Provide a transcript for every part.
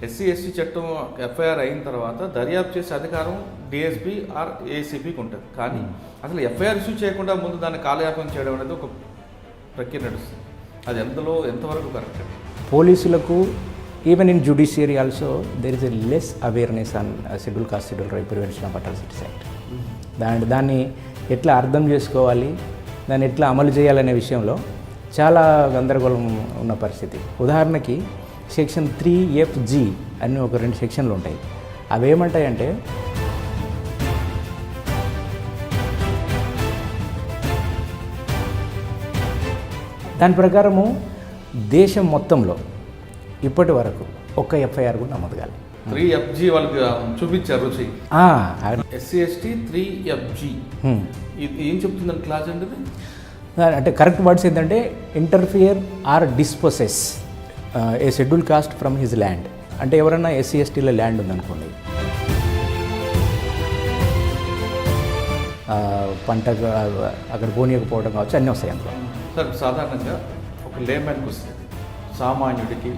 SC ST చట్టం FIR అయిన తర్వాత దర్యాప్తు చేసే అధికారం డిఎస్పీ ఆర్ ఏసీపీకి ఉంటుంది. కానీ అసలు ఎఫ్ఐఆర్ ఇష్యూ చేయకుండా ముందు దాన్ని కాలయాపన చేయడం అనేది ఒక ప్రక్రియ నడుస్తుంది. అది ఎంతవరకు కరెక్ట్? పోలీసులకు even in judiciary also there is a less awareness on schedule caste schedule రైట్ ప్రివెన్షన్ ఆఫ్ అట్రాసిటీస్ యాక్ట్. దాన్ని ఎట్లా అర్థం చేసుకోవాలి, దాన్ని ఎట్లా అమలు చేయాలనే విషయంలో చాలా గందరగోళం ఉన్న పరిస్థితి. ఉదాహరణకి సెక్షన్ 3FG అని ఒక 2 సెక్షన్లు ఉంటాయి. అవి ఏమంటాయంటే దాని ప్రకారము దేశం మొత్తంలో ఇప్పటి వరకు ఒక్క ఎఫ్ఐఆర్ కూడా నమోదు కాలేదు. 3FG వాళ్ళకి చూపించారు రుచి. ఎస్సీ ఎస్టీ 3FG ఇది ఏం చెప్తుందని క్లాస్ అంటే అంటే కరెక్ట్ వర్డ్స్ ఏంటంటే interfere or disposes a schedule caste from his land. అంటే ఎవరన్నా ఎస్సీ ఎస్టీలో ల్యాండ్ ఉందనుకోండి, పంట అక్కడ పోనీయకపోవడం కావచ్చు, అన్నీ వస్తాయి అందులో. సార్ సాధారణంగా ఒక లేమ్యాన్కి వస్తుంది, సామాన్యుడికి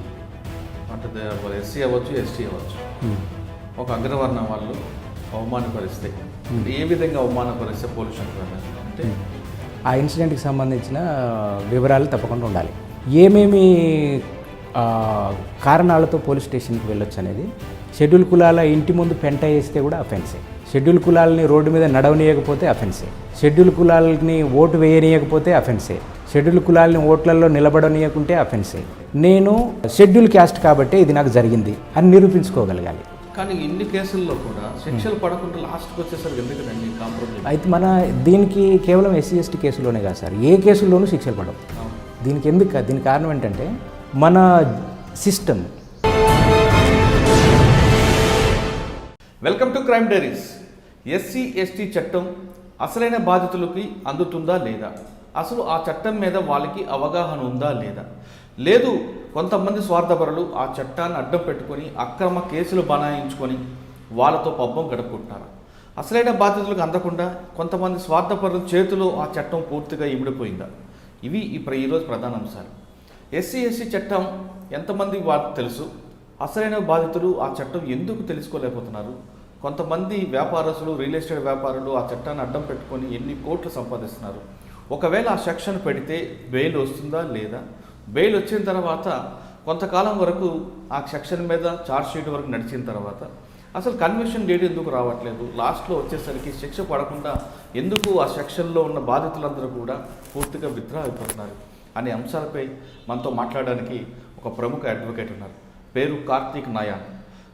అంటే ఎస్సీ అవ్వచ్చు ఎస్టీ అవ్వచ్చు, ఒక అగ్రవర్ణ వాళ్ళు అవమానపరిస్తే ఏ విధంగా అవమానపరిస్తే పోలీసు అంటే ఆ ఇన్సిడెంట్కి సంబంధించిన వివరాలు తప్పకుండా ఉండాలి. ఏమేమి కారణాలతో పోలీస్ స్టేషన్కి వెళ్ళొచ్చు అనేది. షెడ్యూల్ కులాల ఇంటి ముందు పెంట వేస్తే కూడా అఫెన్సే. షెడ్యూల్ కులాలని రోడ్డు మీద నడవనీయకపోతే అఫెన్సే. షెడ్యూల్ కులాలని ఓటు వేయనీయకపోతే అఫెన్సే. షెడ్యూల్ కులాలని ఓట్లలో నిలబడనీయకుంటే అఫెన్సే. నేను షెడ్యూల్ క్యాస్ట్ కాబట్టి ఇది నాకు జరిగింది అని నిరూపించుకోగలగాలి. కానీ ఇన్ని కేసుల్లో కూడా శిక్షలు పడకుండా లాస్ట్కి వచ్చేసరికి ఎందుకండి కాంప్రమైజ్? అయితే మన దీనికి కేవలం ఎస్సీ ఎస్టీ కేసులోనే కాదు సార్, ఏ కేసుల్లోనూ శిక్షలు పడవు. దీనికి కారణం ఏంటంటే మన system. Welcome to crime diaries. SC ST చట్టం అసలైన బాధితులకి అందుతుందా లేదా, అసలు ఆ చట్టం మీద వాళ్ళకి అవగాహన ఉందా లేదా, లేదు కొంతమంది స్వార్థపరులు ఆ చట్టాన్ని అడ్డం పెట్టుకొని అక్రమ కేసులు బనాయించుకొని వాళ్ళతో పబ్బం గడుపుకుంటున్నారు. అసలైన బాధితులకు అందకుండా కొంతమంది స్వార్థపరుల చేతిలో ఆ చట్టం పూర్తిగా ఇమిడిపోయిందా? ఇవి ఈరోజు ప్రధాన అంశాలు. ఎస్సీ ఎస్టీ చట్టం ఎంతమంది వాళ్ళకి తెలుసు, అసలైన బాధితులు ఆ చట్టం ఎందుకు తెలుసుకోలేకపోతున్నారు, కొంతమంది వ్యాపారస్తులు రియల్ ఎస్టేట్ వ్యాపారులు ఆ చట్టాన్ని అడ్డం పెట్టుకొని ఎన్ని కోట్లు సంపాదిస్తున్నారు, ఒకవేళ ఆ సెక్షన్ పెడితే బెయిల్ వస్తుందా లేదా, బెయిల్ వచ్చిన తర్వాత కొంతకాలం వరకు ఆ సెక్షన్ మీద ఛార్జ్షీట్ వరకు నడిచిన తర్వాత అసలు కన్విక్షన్ డేట్ ఎందుకు రావట్లేదు, లాస్ట్లో వచ్చేసరికి శిక్ష పడకుండా ఎందుకు ఆ సెక్షన్లో ఉన్న బాధితులందరూ కూడా పూర్తిగా విత్డ్రా అయిపోతున్నారు అనే అంశాలపై మనతో మాట్లాడడానికి ఒక ప్రముఖ అడ్వకేట్ ఉన్నారు. పేరు కార్తీక్ నాయాన్.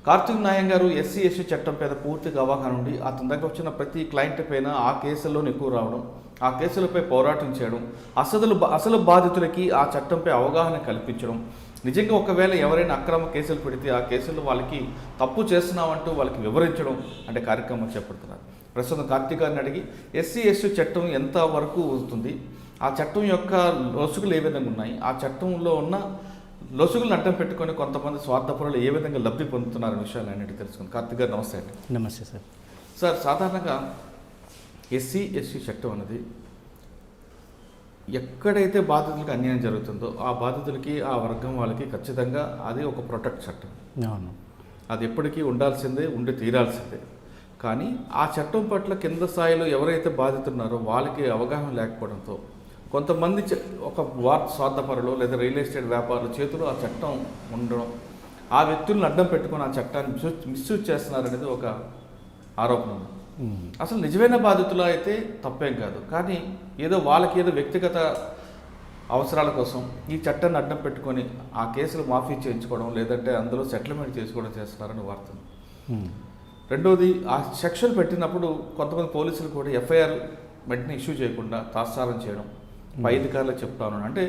కార్తీక్ నాయన్ గారు ఎస్సీ ఎస్టీ చట్టం పైన పూర్తిగా అవగాహన ఉండి అతని దగ్గర వచ్చిన ప్రతి క్లయింట్ పైన ఆ కేసుల్లోనే ఎక్కువ రావడం, ఆ కేసులపై పోరాటం చేయడం, అసలు బాధితులకి ఆ చట్టంపై అవగాహన కల్పించడం, నిజంగా ఒకవేళ ఎవరైనా అక్రమ కేసులు పెడితే ఆ కేసులు వాళ్ళకి తప్పు చేస్తున్నామంటూ వాళ్ళకి వివరించడం అంటే కార్యక్రమం చేపడుతున్నారు. ప్రస్తుతం కార్తీక్ గారిని అడిగి ఎస్సీ ఎస్టీ చట్టం ఎంత వరకు అవుతుంది, ఆ చట్టం యొక్క లొసుగులు ఏ విధంగా ఉన్నాయి, ఆ చట్టంలో ఉన్న లొసుగులను అడ్డం పెట్టుకొని కొంతమంది స్వార్థపరులు ఏ విధంగా లబ్ధి పొందుతున్నారు విషయాలు అన్నిటి తెలుసుకుంది. కార్తీక్ గారు నమస్తే అండి. నమస్తే సార్. సార్ సాధారణంగా ఎస్సీ ఎస్టీ చట్టం అనేది ఎక్కడైతే బాధితులకు అన్యాయం జరుగుతుందో ఆ బాధితులకి ఆ వర్గం వాళ్ళకి ఖచ్చితంగా అది ఒక ప్రొటెక్ట్ చట్టం. అవును, అది ఎప్పటికీ ఉండాల్సిందే, ఉండి తీరాల్సిందే. కానీ ఆ చట్టం పట్ల కింద స్థాయిలో ఎవరైతే బాధితున్నారో వాళ్ళకి అవగాహన లేకపోవడంతో కొంతమంది ఒక స్వార్థపరులు లేదా రియల్ ఎస్టేట్ వ్యాపారుల చేతిలో ఆ చట్టం ఉండడం, ఆ వ్యక్తులను అడ్డం పెట్టుకుని ఆ చట్టాన్ని మిస్యూజ్ చేస్తున్నారనేది ఒక ఆరోపణ ఉంది. అసలు నిజమైన బాధితులు అయితే తప్పేం కాదు, కానీ వాళ్ళకి ఏదో వ్యక్తిగత అవసరాల కోసం ఈ చట్టాన్ని అడ్డం పెట్టుకొని ఆ కేసులు మాఫీ చేయించుకోవడం లేదంటే అందులో సెటిల్మెంట్ చేసుకోవడం చేస్తున్నారని వార్త. రెండోది, ఆ సెక్షన్ పెట్టినప్పుడు కొంతమంది పోలీసులు కూడా ఎఫ్ఐఆర్ వెంటనే ఇష్యూ చేయకుండా తాత్సారం చేయడం, పై అధికారులకు చెప్తాను. అంటే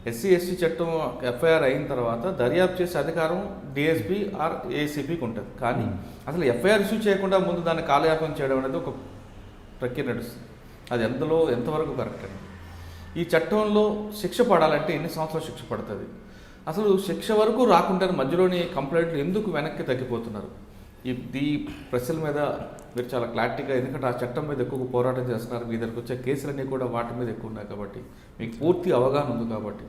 ఎస్సీ ఎస్టీ చట్టం ఎఫ్ఐఆర్ అయిన తర్వాత దర్యాప్తు చేసే అధికారం డిఎస్పీ ఆర్ ఏసీపీకి ఉంటుంది. కానీ అసలు ఎఫ్ఐఆర్ ఇష్యూ చేయకుండా ముందు దాన్ని కాలయాపన చేయడం అనేది ఒక ప్రక్రియ నడుస్తుంది. అది ఎంతవరకు కరెక్ట్ అండి? ఈ చట్టంలో శిక్ష పడాలంటే ఎన్ని సంవత్సరాలు శిక్ష పడుతుంది? అసలు శిక్ష వరకు రాకుండా మధ్యలోని కంప్లైంట్లు ఎందుకు వెనక్కి తగ్గిపోతున్నారు? ఈ ప్రశ్నల మీద మీరు చాలా క్లారిటీగా, ఎందుకంటే ఆ చట్టం మీద ఎక్కువ పోరాటం చేస్తున్నారు, మీ దగ్గరకు వచ్చే కేసులన్నీ కూడా వాటి మీద ఎక్కువ ఉన్నాయి కాబట్టి మీకు పూర్తి అవగాహన ఉంది కాబట్టి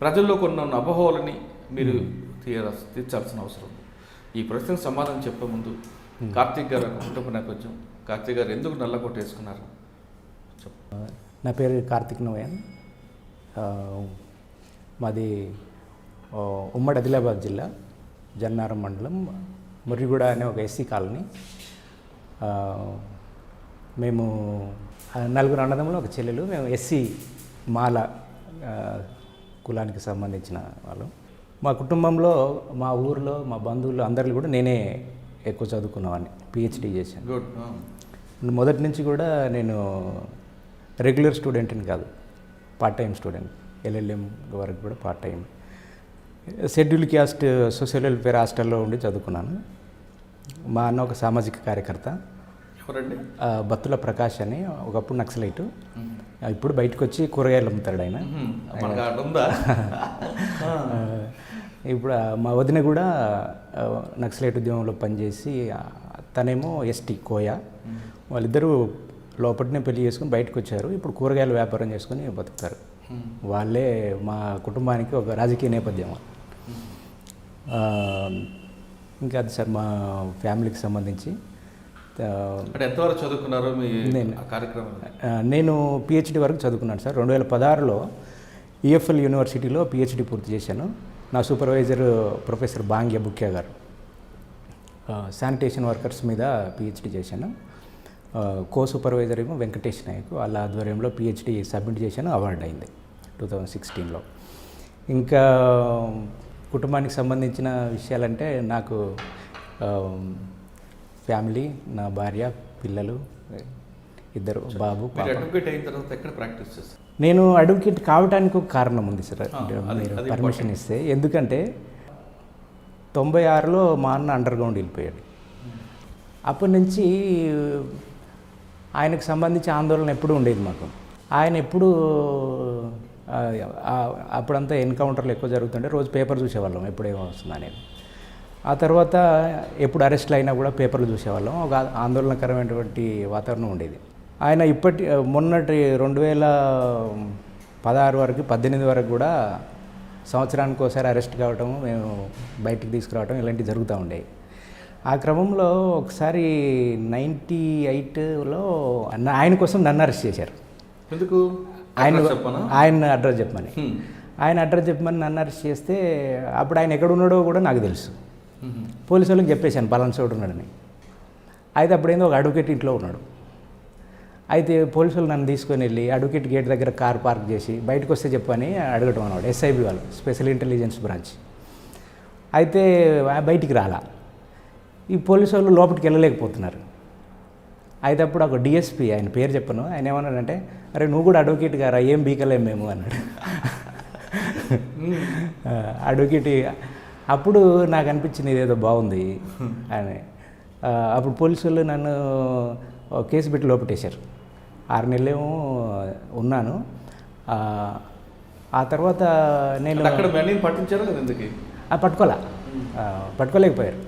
ప్రజల్లో కొన్ని అపోహలని మీరు తీర్చాల్సిన అవసరం ఉంది. ఈ ప్రశ్నకు సమాధానం చెప్పే ముందు కార్తీక్ గారు ఒక కుటుంబ నేపథ్యం, కార్తీక్ గారు ఎందుకు నల్ల కోట్ వేసుకున్నారు? నా పేరు కార్తిక్ నోయన్. మాది ఉమ్మడి ఆదిలాబాద్ జిల్లా జన్నారం మండలం మురిగూడ అనే ఒక ఎస్సీ కాలనీ. మేము నలుగురు అన్నదమ్ములు, ఒక చెల్లెలు. మేము ఎస్సీ మాల కులానికి సంబంధించిన వాళ్ళు. మా కుటుంబంలో, మా ఊర్లో, మా బంధువులు అందరిలో కూడా నేనే ఎక్కువ చదువుకున్నవాడిని, పిహెచ్డీ చేశాను. గుడ్. మొదటి నుంచి కూడా నేను రెగ్యులర్ స్టూడెంట్ని కాదు, పార్ట్ టైం స్టూడెంట్. ఎల్ఎల్ఎం వరకు కూడా part time. Schedule caste social welfare హాస్టల్లో ఉండి చదువుకున్నాను. మా అన్న ఒక సామాజిక కార్యకర్త. ఎవరండి? బత్తుల ప్రకాష్ అని, ఒకప్పుడు నక్సలైటు. ఇప్పుడు బయటకు వచ్చి కూరగాయలు అమ్ముతాడు ఆయన. ఇప్పుడు మా వదిన కూడా నక్సలైట్ ఉద్యమంలో పనిచేసి, తనేమో ఎస్టీ కోయ. వాళ్ళిద్దరూ లోపలనే పెళ్లి చేసుకుని బయటకు వచ్చారు. ఇప్పుడు కూరగాయల వ్యాపారం చేసుకుని బతుకుతారు. వాళ్ళే మా కుటుంబానికి ఒక రాజకీయ నేపథ్యం. ఇంకా అది సార్ మా ఫ్యామిలీకి సంబంధించి. అంటే ఎంతవరకు చదువుకున్నారు మీ కార్యక్రమం? నేను పిహెచ్డి వరకు చదువుకున్నాను సార్. 2016లో ఈఎఫ్ఎల్ యూనివర్సిటీలో పిహెచ్డి పూర్తి చేశాను. నా సూపర్వైజర్ ప్రొఫెసర్ బాంగ్య బుక్యా గారు. శానిటేషన్ వర్కర్స్ మీద పిహెచ్డి చేశాను. కో సూపర్వైజర్ ఏమో వెంకటేష్ నాయక్. వాళ్ళ ఆధ్వర్యంలో పిహెచ్డి సబ్మిట్ చేశాను. అవార్డు అయింది 2016లో. ఇంకా కుటుంబానికి సంబంధించిన విషయాలంటే, నాకు ఫ్యామిలీ, నా భార్య, పిల్లలు, ఇద్దరు బాబు. అడ్వకేట్ అయిన తర్వాత ఎక్కడ ప్రాక్టీస్ చేస్తారు? నేను అడ్వకేట్ కావడానికి ఒక కారణం ఉంది సార్, మీరు పర్మిషన్ ఇస్తే. ఎందుకంటే 96లో మా అన్న అండర్ గ్రౌండ్ వెళ్ళిపోయాడు. అప్పటి నుంచి ఆయనకు సంబంధించి ఆందోళన ఎప్పుడూ ఉండేది మాకు. ఆయన ఎప్పుడు అప్పుడంతా ఎన్కౌంటర్లు ఎక్కువ జరుగుతుంటే రోజు పేపర్ చూసేవాళ్ళం ఎప్పుడేమో వస్తుంది అనేది. ఆ తర్వాత ఎప్పుడు అరెస్ట్లు అయినా కూడా పేపర్లు చూసేవాళ్ళం. ఒక ఆందోళనకరమైనటువంటి వాతావరణం ఉండేది. ఆయన మొన్నటి 2016 వరకు, 18 వరకు కూడా సంవత్సరానికి ఒకసారి అరెస్ట్ కావటం, మేము బయటికి తీసుకురావటం ఇలాంటివి జరుగుతూ ఉండేవి. ఆ క్రమంలో ఒకసారి 98లో ఆయన కోసం నన్ను అరెస్ట్ చేశారు. ఎందుకు? ఆయన అడ్రస్ చెప్పమని. ఆయన అడ్రస్ చెప్పమని నన్ను అరెస్ట్ చేస్తే, అప్పుడు ఆయన ఎక్కడ ఉన్నాడో కూడా నాకు తెలుసు. పోలీసు వాళ్ళకి చెప్పేశాను పలానా చోటు ఉన్నాడని. అయితే అప్పుడేందో ఒక అడ్వకేట్ ఇంట్లో ఉన్నాడు. అయితే పోలీసు వాళ్ళు నన్ను తీసుకొని వెళ్ళి అడ్వకేట్ గేట్ దగ్గర కార్ పార్క్ చేసి బయటకు వస్తే చెప్పని అడగటం అన్నవాడు. ఎస్ఐబి వాళ్ళు, స్పెషల్ ఇంటెలిజెన్స్ బ్రాంచ్. అయితే బయటికి రాలా. ఈ పోలీసు వాళ్ళు లోపలికి వెళ్ళలేకపోతున్నారు. అయితే అప్పుడు ఒక డిఎస్పీ, ఆయన పేరు చెప్పను, ఆయన ఏమన్నాడంటే, అరే నువ్వు కూడా అడ్వకేట్ గారా, ఏం బీకలేం మేము అన్నాడు. అడ్వకేట్. అప్పుడు నాకు అనిపించింది ఇదేదో బాగుంది అని. అప్పుడు పోలీసు వాళ్ళు నన్ను కేసు పెట్టి లోపట్టేశారు. 6 నెలలేమో ఉన్నాను. ఆ తర్వాత నేను పట్టించారు కదా, ఎందుకు పట్టుకోలేకపోయారు.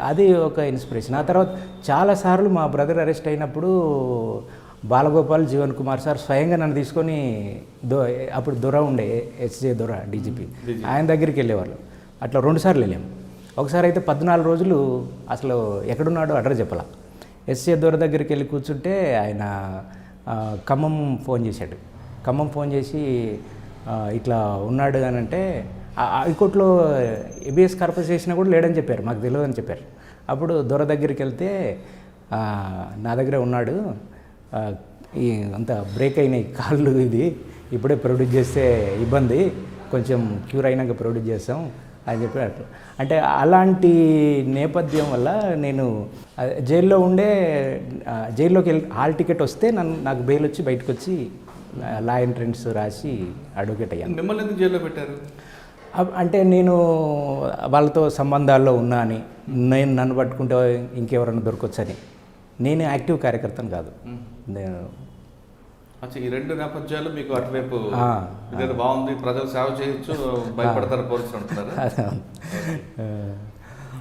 అది ఒక ఇన్స్పిరేషన్. ఆ తర్వాత చాలాసార్లు మా బ్రదర్ అరెస్ట్ అయినప్పుడు బాలగోపాల్, జీవన్ కుమార్ సార్ స్వయంగా నన్ను తీసుకొని అప్పుడు దొర ఉండే, ఎస్జే దొర డీజీపీ, ఆయన దగ్గరికి వెళ్ళేవాళ్ళు. అట్లా 2 సార్లు వెళ్ళాము. ఒకసారి అయితే 14 రోజులు అసలు ఎక్కడున్నాడో అడ్రస్ చెప్పాల. ఎస్జే దొర దగ్గరికి వెళ్ళి కూర్చుంటే ఆయన ఖమ్మం ఫోన్ చేశాడు. ఖమ్మం ఫోన్ చేసి ఇట్లా ఉన్నాడు అని అంటే, హైకోర్టులో ఏబిఎస్ కార్పస్ చేసినా కూడా లేడని చెప్పారు, మాకు తెలియదని చెప్పారు. అప్పుడు దొర దగ్గరికి వెళ్తే, నా దగ్గరే ఉన్నాడు, ఈ అంత బ్రేక్ అయినాయి కాళ్ళు, ఇది ఇప్పుడే ప్రొడ్యూస్ చేస్తే ఇబ్బంది, కొంచెం క్యూర్ అయినాక ప్రొడ్యూస్ చేస్తాం అని చెప్పి. అంటే అలాంటి నేపథ్యం వల్ల నేను జైల్లోకి వెళ్ళి హాల్ టికెట్ వస్తే నాకు బెయిల్ వచ్చి బయటకు వచ్చి లా ఎంట్రన్స్ రాసి అడ్వకేట్ అయ్యాను. మిమ్మల్ని ఎందుకు జైల్లో పెట్టారు? అంటే నేను వాళ్ళతో సంబంధాల్లో ఉన్నా అని, నన్ను పట్టుకుంటే ఇంకెవరన్నా దొరకొచ్చని. నేను యాక్టివ్ కార్యకర్తను కాదు. నేను ఈ 2 నేపథ్యాలు మీకు అటువైపు ఇదేదో బాగుంది, ప్రజలు సేవ చేయొచ్చు, భయపడతారు పోలీసులు అంటున్నారు.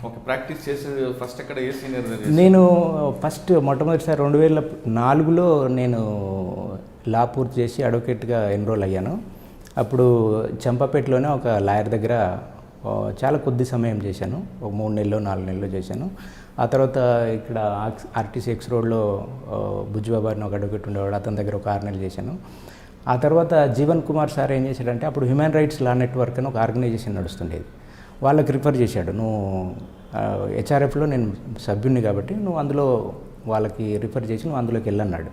ఓకే. ప్రాక్టీస్ చేసి ఫస్ట్ ఎక్కడ ఏ సీనియర్? నేను మొట్టమొదటిసారి 2004లో నేను లా పూర్తి చేసి అడ్వకేట్గా ఎన్రోల్ అయ్యాను. అప్పుడు చంపాపేటలోనే ఒక లాయర్ దగ్గర చాలా కొద్ది సమయం చేశాను, ఒక 3 నెలలు 4 నెలలు చేశాను. ఆ తర్వాత ఇక్కడ ఆర్టీసీ ఎక్స్ రోడ్లో బుజ్జిబాబు అని ఒక అడ్వకేట్ ఉండేవాడు, అతని దగ్గర ఒక 6 నెలలు చేశాను. ఆ తర్వాత జీవన్ కుమార్ సార్ ఏం చేశాడంటే, అప్పుడు హ్యూమన్ రైట్స్ లా నెట్వర్క్ అని ఒక ఆర్గనైజేషన్ నడుస్తుండేది, వాళ్ళకి రిఫర్ చేశాడు. నువ్వు హెచ్ఆర్ఎఫ్లో నేను సభ్యుడిని కాబట్టి నువ్వు అందులో వాళ్ళకి రిఫర్ చేసి నువ్వు అందులోకి వెళ్ళన్నాడు.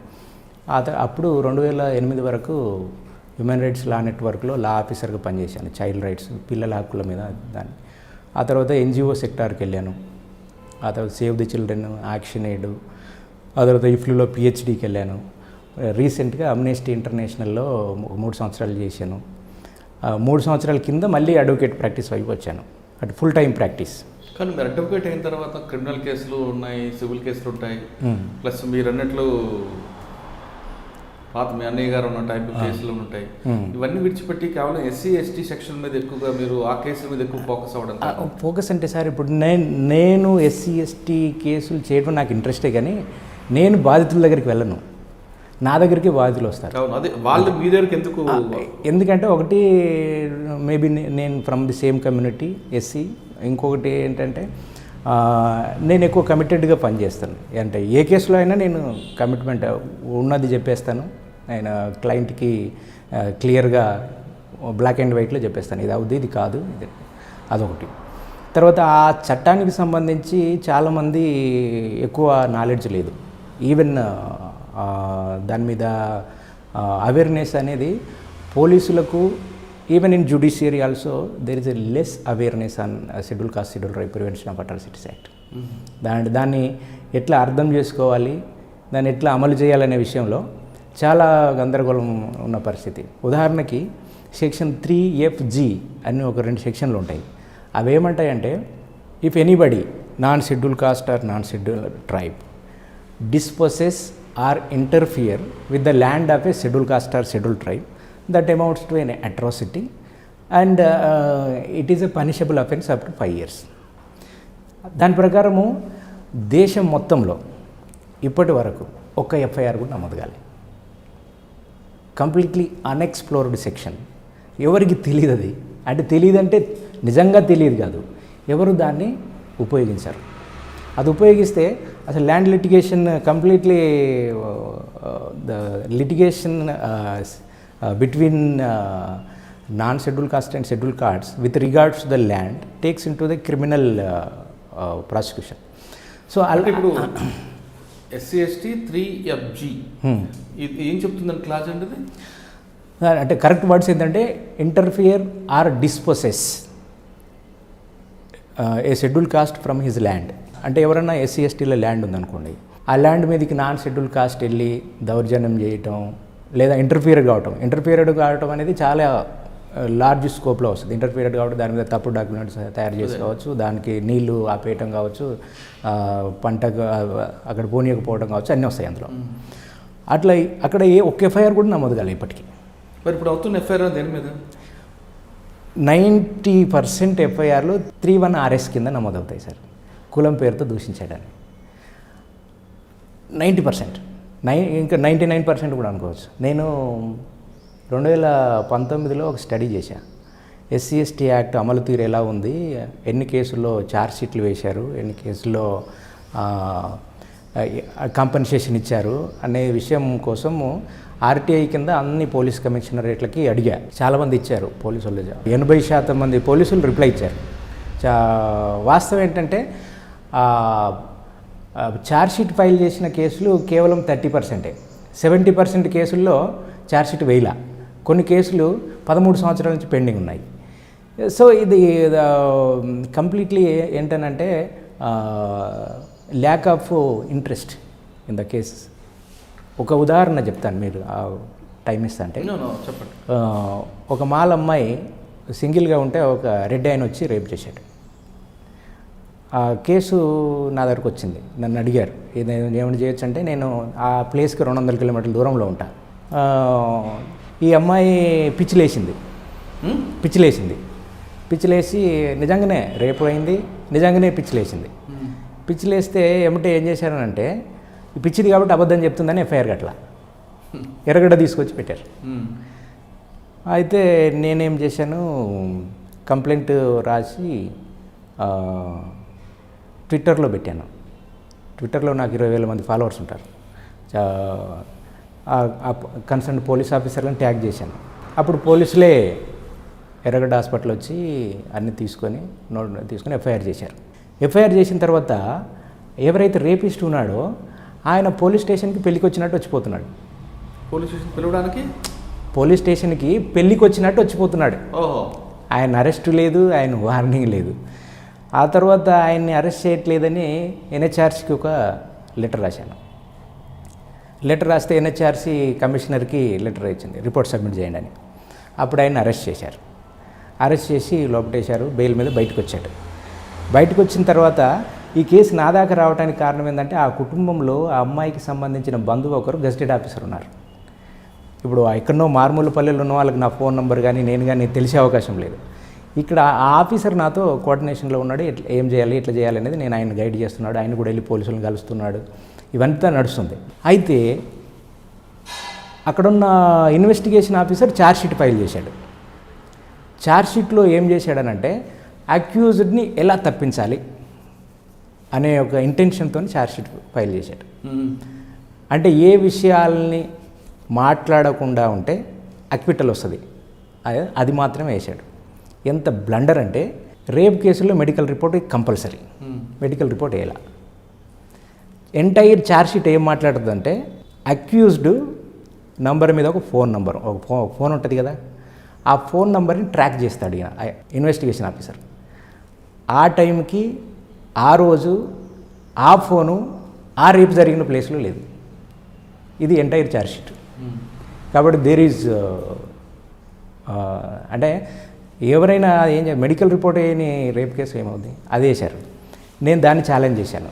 అప్పుడు 2008 వరకు హ్యూమన్ రైట్స్ లా నెట్వర్క్లో లా ఆఫీసర్గా పనిచేశాను, చైల్డ్ రైట్స్, పిల్లల హక్కుల మీద దాన్ని. ఆ తర్వాత ఎన్జిఓ సెక్టార్కి వెళ్ళాను. ఆ తర్వాత save the children, action aid, ఆ తర్వాత ఇఫ్లూలో పిహెచ్డీకి వెళ్ళాను. రీసెంట్గా అమ్నెస్టీ ఇంటర్నేషనల్లో 3 సంవత్సరాలు చేశాను. 3 సంవత్సరాల కింద మళ్ళీ అడ్వకేట్ ప్రాక్టీస్ వైపు వచ్చాను, అంటే ఫుల్ టైం ప్రాక్టీస్. కానీ మీరు అడ్వకేట్ అయిన తర్వాత క్రిమినల్ కేసులు ఉన్నాయి, సివిల్ కేసులు ఉంటాయి, ప్లస్ మీరు అన్నట్లు పాత మీ అన్నయ్య గారు ఉన్న టైప్ కేసులు ఉంటాయి. ఇవన్నీ విడిచిపెట్టి కేవలం ఎస్సీ ఎస్టీ సెక్షన్ మీద ఎక్కువగా మీరు ఆ కేసుల మీద ఎక్కువ ఫోకస్ అవ్వడం. ఫోకస్ అంటే సార్, ఇప్పుడు నేను ఎస్సీ ఎస్టీ కేసులు చేయడం నాకు ఇంట్రెస్టే, కానీ నేను బాధితుల దగ్గరికి వెళ్ళను, నా దగ్గరికి బాధితులు వస్తారు. అదే వాళ్ళు మీ దగ్గరికి ఎందుకు? ఎందుకంటే ఒకటి మేబీ నేను from the same community SC, ఇంకొకటి ఏంటంటే నేను ఎక్కువ కమిటెడ్గా పనిచేస్తాను. అంటే ఏ కేసులో అయినా నేను కమిట్మెంట్ ఉన్నది చెప్పేస్తాను, నేను క్లయింట్కి క్లియర్గా బ్లాక్ అండ్ వైట్లో చెప్పేస్తాను, ఇది అవుద్ది ఇది కాదు, ఇది అదొకటి. తర్వాత ఆ చట్టానికి సంబంధించి చాలామంది ఎక్కువ నాలెడ్జ్ లేదు, ఈవెన్ దాని మీద అవేర్నెస్ అనేది పోలీసులకు, even in judiciary also there is a less awareness on schedule caste schedule రైట్ ప్రివెన్షన్ ఆఫ్ అట్రాసిటీస్ యాక్ట్. దాన్ని ఎట్లా అర్థం చేసుకోవాలి, దాన్ని ఎట్లా అమలు చేయాలనే విషయంలో చాలా గందరగోళం ఉన్న పరిస్థితి. ఉదాహరణకి సెక్షన్ 3FG అని ఒక 2 సెక్షన్లు ఉంటాయి. అవి ఏమంటాయంటే, if anybody non schedule caste or non schedule tribe disposes or interfere with the land of a schedule caste or schedule tribe that amounts to an atrocity and it is a punishable offence up to 5 years. దాని ప్రకారము దేశం మొత్తంలో ఇప్పటి వరకు ఒక్క FIR కూడా నమోదు కాలే. కంప్లీట్లీ అన్ఎక్స్ప్లోర్డ్ సెక్షన్, ఎవరికి తెలియదు అది, అంటే తెలియదంటే నిజంగా తెలియదు కాదు, ఎవరు దాన్ని ఉపయోగించారు. అది ఉపయోగిస్తే అసలు land litigation completely the litigation between non-scheduled caste and scheduled castes with regards to the land takes into the criminal prosecution. So ఇప్పుడు ఎస్సీ ఎస్టీ 3FG ఇది ఏం చెప్తుందని క్లాస్ అంటే, అంటే కరెక్ట్ వర్డ్స్ ఏంటంటే interfere or disposes a schedule caste from his land. అంటే ఎవరన్నా SC ఎస్టీలో land ఉందనుకోండి, ఆ ల్యాండ్ మీదకి నాన్ షెడ్యూల్ కాస్ట్ వెళ్ళి దౌర్జన్యం చేయటం లేదా ఇంటర్ఫియర్డ్ కావటం అనేది చాలా లార్జ్ స్కోప్లో వస్తుంది. ఇంటర్ఫియర్డ్ కాబట్టి దాని మీద తప్పుడు డాక్యుమెంట్స్ తయారు చేసుకోవచ్చు, దానికి నీళ్లు ఆపేయటం కావచ్చు, పంట అక్కడ పోనీయకపోవడం కావచ్చు, అన్నీ వస్తాయి అందులో. అట్లా అక్కడ ఒక్క ఎఫ్ఐఆర్ కూడా నమోదు కాలేదు ఇప్పటికీ. మరి ఇప్పుడు అవుతున్న ఎఫ్ఐఆర్ దేని మీద? 90% ఎఫ్ఐఆర్లు 3(1) కింద నమోదవుతాయి సార్, కులం పేరుతో దూషించడానికి. 90%, ఇంకా 99% కూడా అనుకోవచ్చు. నేను 2019లో ఒక స్టడీ చేశాను, ఎస్సీ ఎస్టీ యాక్ట్ అమలు తీరు ఎలా ఉంది, ఎన్ని కేసుల్లో ఛార్జ్ షీట్లు వేశారు, ఎన్ని కేసుల్లో కాంపన్సేషన్ ఇచ్చారు అనే విషయం కోసము ఆర్టీఐ కింద అన్ని పోలీస్ కమిషనరేట్లకి అడిగా. చాలామంది ఇచ్చారు పోలీసు వాళ్ళు, 80% మంది పోలీసులు రిప్లై ఇచ్చారు. వాస్తవం ఏంటంటే ఛార్జ్షీట్ ఫైల్ చేసిన కేసులు కేవలం 30%, 70% కేసుల్లో ఛార్జ్షీట్ వేయలా. కొన్ని కేసులు 13 సంవత్సరాల నుంచి పెండింగ్ ఉన్నాయి. సో ఇది కంప్లీట్లీ ఏంటనంటే lack of interest in the cases. ఒక ఉదాహరణ చెప్తాను, మీరు టైం ఇస్తా అంటే. చెప్పండి. ఒక మాల అమ్మాయి సింగిల్గా ఉంటే ఒక రెడ్ ఆయన వచ్చి రేప్ చేశాడు. ఆ కేసు నా దగ్గరకు వచ్చింది, నన్ను అడిగారు ఏమైనా చేయొచ్చు అంటే, నేను ఆ ప్లేస్కి 200 కిలోమీటర్ల దూరంలో ఉంటా. ఈ అమ్మాయి పిచ్చిలేసి నిజంగానే రేపు అయింది, నిజంగానే పిచ్చిలేసింది. పిచ్చిలేస్తే ఏమిటో ఏం చేశారనంటే, ఈ పిచ్చిది కాబట్టి అబద్ధం చెప్తుందని ఎఫ్ఐఆర్ గట్లా ఎర్రగడ్డ తీసుకొచ్చి పెట్టారు. అయితే నేనేం చేశాను, కంప్లైంట్ రాసి ట్విట్టర్లో పెట్టాను. ట్విట్టర్లో నాకు 20,000 మంది ఫాలోవర్స్ ఉంటారు. కన్సర్న్ పోలీస్ ఆఫీసర్లను ట్యాగ్ చేశాను. అప్పుడు పోలీసులే ఎర్రగడ్డ హాస్పిటల్ వచ్చి అన్నీ తీసుకొని ఎఫ్ఐఆర్ చేశారు. ఎఫ్ఐఆర్ చేసిన తర్వాత ఎవరైతే రేపిస్ట్ ఉన్నాడో ఆయన పోలీస్ స్టేషన్కి పెళ్ళికి వచ్చినట్టు వచ్చిపోతున్నాడు. పోలీస్ స్టేషన్కి పెళ్ళికి వచ్చినట్టు వచ్చిపోతున్నాడు. ఆయన అరెస్ట్ లేదు, ఆయన వార్నింగ్ లేదు. ఆ తర్వాత ఆయన్ని అరెస్ట్ చేయట్లేదని ఎన్హెచ్ఆర్సీకి ఒక లెటర్ రాశాను. లెటర్ రాస్తే ఎన్హెచ్ఆర్సీ కమిషనర్కి లెటర్ ఇచ్చింది, రిపోర్ట్ సబ్మిట్ చేయండి అని. అప్పుడు ఆయన అరెస్ట్ చేశారు. అరెస్ట్ చేసి లోపటేశారు. బెయిల్ మీద బయటకు వచ్చాడు. బయటకు వచ్చిన తర్వాత ఈ కేసు నా దాకా రావడానికి కారణం ఏంటంటే ఆ కుటుంబంలో ఆ అమ్మాయికి సంబంధించిన బంధువు ఒకరు గెజిటెడ్ ఆఫీసర్ ఉన్నారు. ఇప్పుడు ఎక్కడో మారుమూల పల్లెల్లో ఉన్న వాళ్ళకి నా ఫోన్ నెంబర్ కానీ నేను కానీ తెలిసే అవకాశం లేదు. ఇక్కడ ఆ ఆఫీసర్ నాతో కోఆర్డినేషన్లో ఉన్నాడు. ఏం చేయాలి, ఎట్లా చేయాలి అనేది నేను ఆయన గైడ్ చేస్తున్నాడు. ఆయన కూడా వెళ్ళి పోలీసులను కలుస్తున్నాడు. ఇవంతా నడుస్తుంది. అయితే అక్కడున్న ఇన్వెస్టిగేషన్ ఆఫీసర్ ఛార్జ్షీట్ ఫైల్ చేశాడు. ఛార్జ్షీట్లో ఏం చేశాడనంటే అక్యూజ్డ్ని ఎలా తప్పించాలి అనే ఒక ఇంటెన్షన్తో ఛార్జ్షీట్ ఫైల్ చేశాడు. అంటే ఏ విషయాల్ని మాట్లాడకుండా ఉంటే అక్విటల్ వస్తుంది అది మాత్రమే వేశాడు. ఎంత బ్లండర్ అంటే రేప్ కేసుల్లో medical report compulsory. Medical report వేయాల. ఎంటైర్ ఛార్జ్షీట్ ఏం మాట్లాడుతుందంటే అక్యూజ్డ్ నంబర్ మీద ఒక ఫోన్ నంబర్, ఒక ఫోన్ ఉంటుంది కదా, ఆ ఫోన్ నంబర్ని ట్రాక్ చేస్తాడు ఇన్వెస్టిగేషన్ ఆఫీసర్. ఆ టైంకి ఆ రోజు ఆ ఫోను ఆ రేపు జరిగిన ప్లేస్లో లేదు. ఇది ఎంటైర్ ఛార్జ్షీట్. కాబట్టి దేర్ ఈజ్ అంటే ఎవరైనా ఏం మెడికల్ రిపోర్ట్ వేయని రేప్ కేసు ఏమవుద్ది, అది వేశారు. నేను దాన్ని ఛాలెంజ్ చేశాను.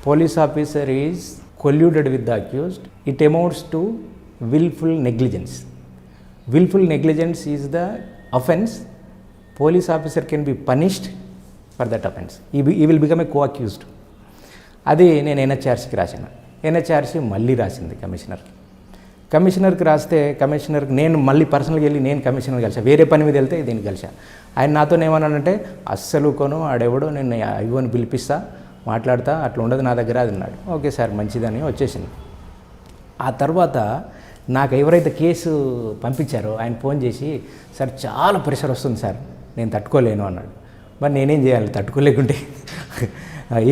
Police officer is colluded with the accused. It amounts to wilful negligence. Wilful negligence is the offence. Police officer can be punished for that offence. He will become a co accused. అది నేను ఎన్హెచ్ఆర్సీకి రాశాను. NHRC మళ్ళీ రాసింది కమిషనర్కి రాస్తే కమిషనర్కి నేను మళ్ళీ పర్సనల్గా వెళ్ళి నేను కమిషనర్ కలిసా. వేరే పని మీద వెళ్తే దీన్ని కలిసా. ఆయన నాతో ఏమన్నాడంటే అస్సలు కొను ఆడెవడో నేను ఐవోని పిలిపిస్తా, మాట్లాడతా, అట్లా ఉండదు నా దగ్గర అది అన్నాడు. ఓకే సార్ మంచిదని వచ్చేసింది. ఆ తర్వాత నాకు ఎవరైతే కేసు పంపించారో ఆయన ఫోన్ చేసి సార్ చాలా ప్రెషర్ వస్తుంది సార్, నేను తట్టుకోలేను అన్నాడు. మరి నేనేం చేయాలి తట్టుకోలేకుంటే?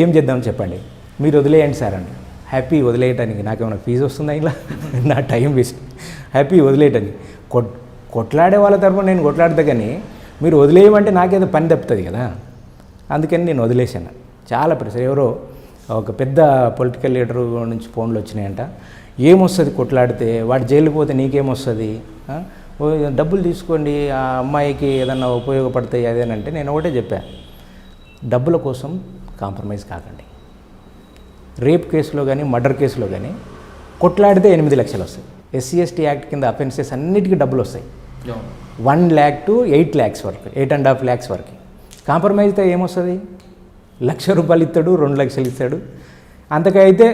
ఏం చేద్దాం చెప్పండి, మీరు వదిలేయండి సార్ అన్నాడు. హ్యాపీ వదిలేయటానికి నాకేమైనా ఫీజు వస్తుందా ఇలా? నా టైం వేస్ట్. హ్యాపీ వదిలేయటానికి కొట్లాడే వాళ్ళ తరఫున నేను కొట్లాడతా, కానీ మీరు వదిలేయమంటే నాకేదో పని తప్పుతుంది కదా, అందుకని నేను వదిలేశాను. చాలా ప్రెషర్. ఎవరో ఒక పెద్ద పొలిటికల్ లీడర్ నుంచి ఫోన్లు వచ్చినాయంట. ఏమొస్తుంది కొట్లాడితే, వాడు జైలుకి పోతే నీకేమొస్తుంది, డబ్బులు తీసుకోండి ఆ అమ్మాయికి ఏదన్నా ఉపయోగపడతాయి అదేనంటే నేను ఒకటే చెప్పాను, డబ్బుల కోసం కాంప్రమైజ్ కాకండి. రేప్ కేసులో కానీ మర్డర్ కేసులో కానీ కొట్లాడితే 8 లక్షలు వస్తాయి. ఎస్సీ ఎస్టీ యాక్ట్ కింద అఫెన్సెస్ అన్నిటికీ డబ్బులు వస్తాయి. 1 lakh to 8 lakhs వరకు, 8.5 lakhs వరకు. కాంప్రమైజ్ అయితే ఏమొస్తుంది? ₹1,00,000 ఇస్తాడు, 2 లక్షలు ఇస్తాడు, అంతకైతే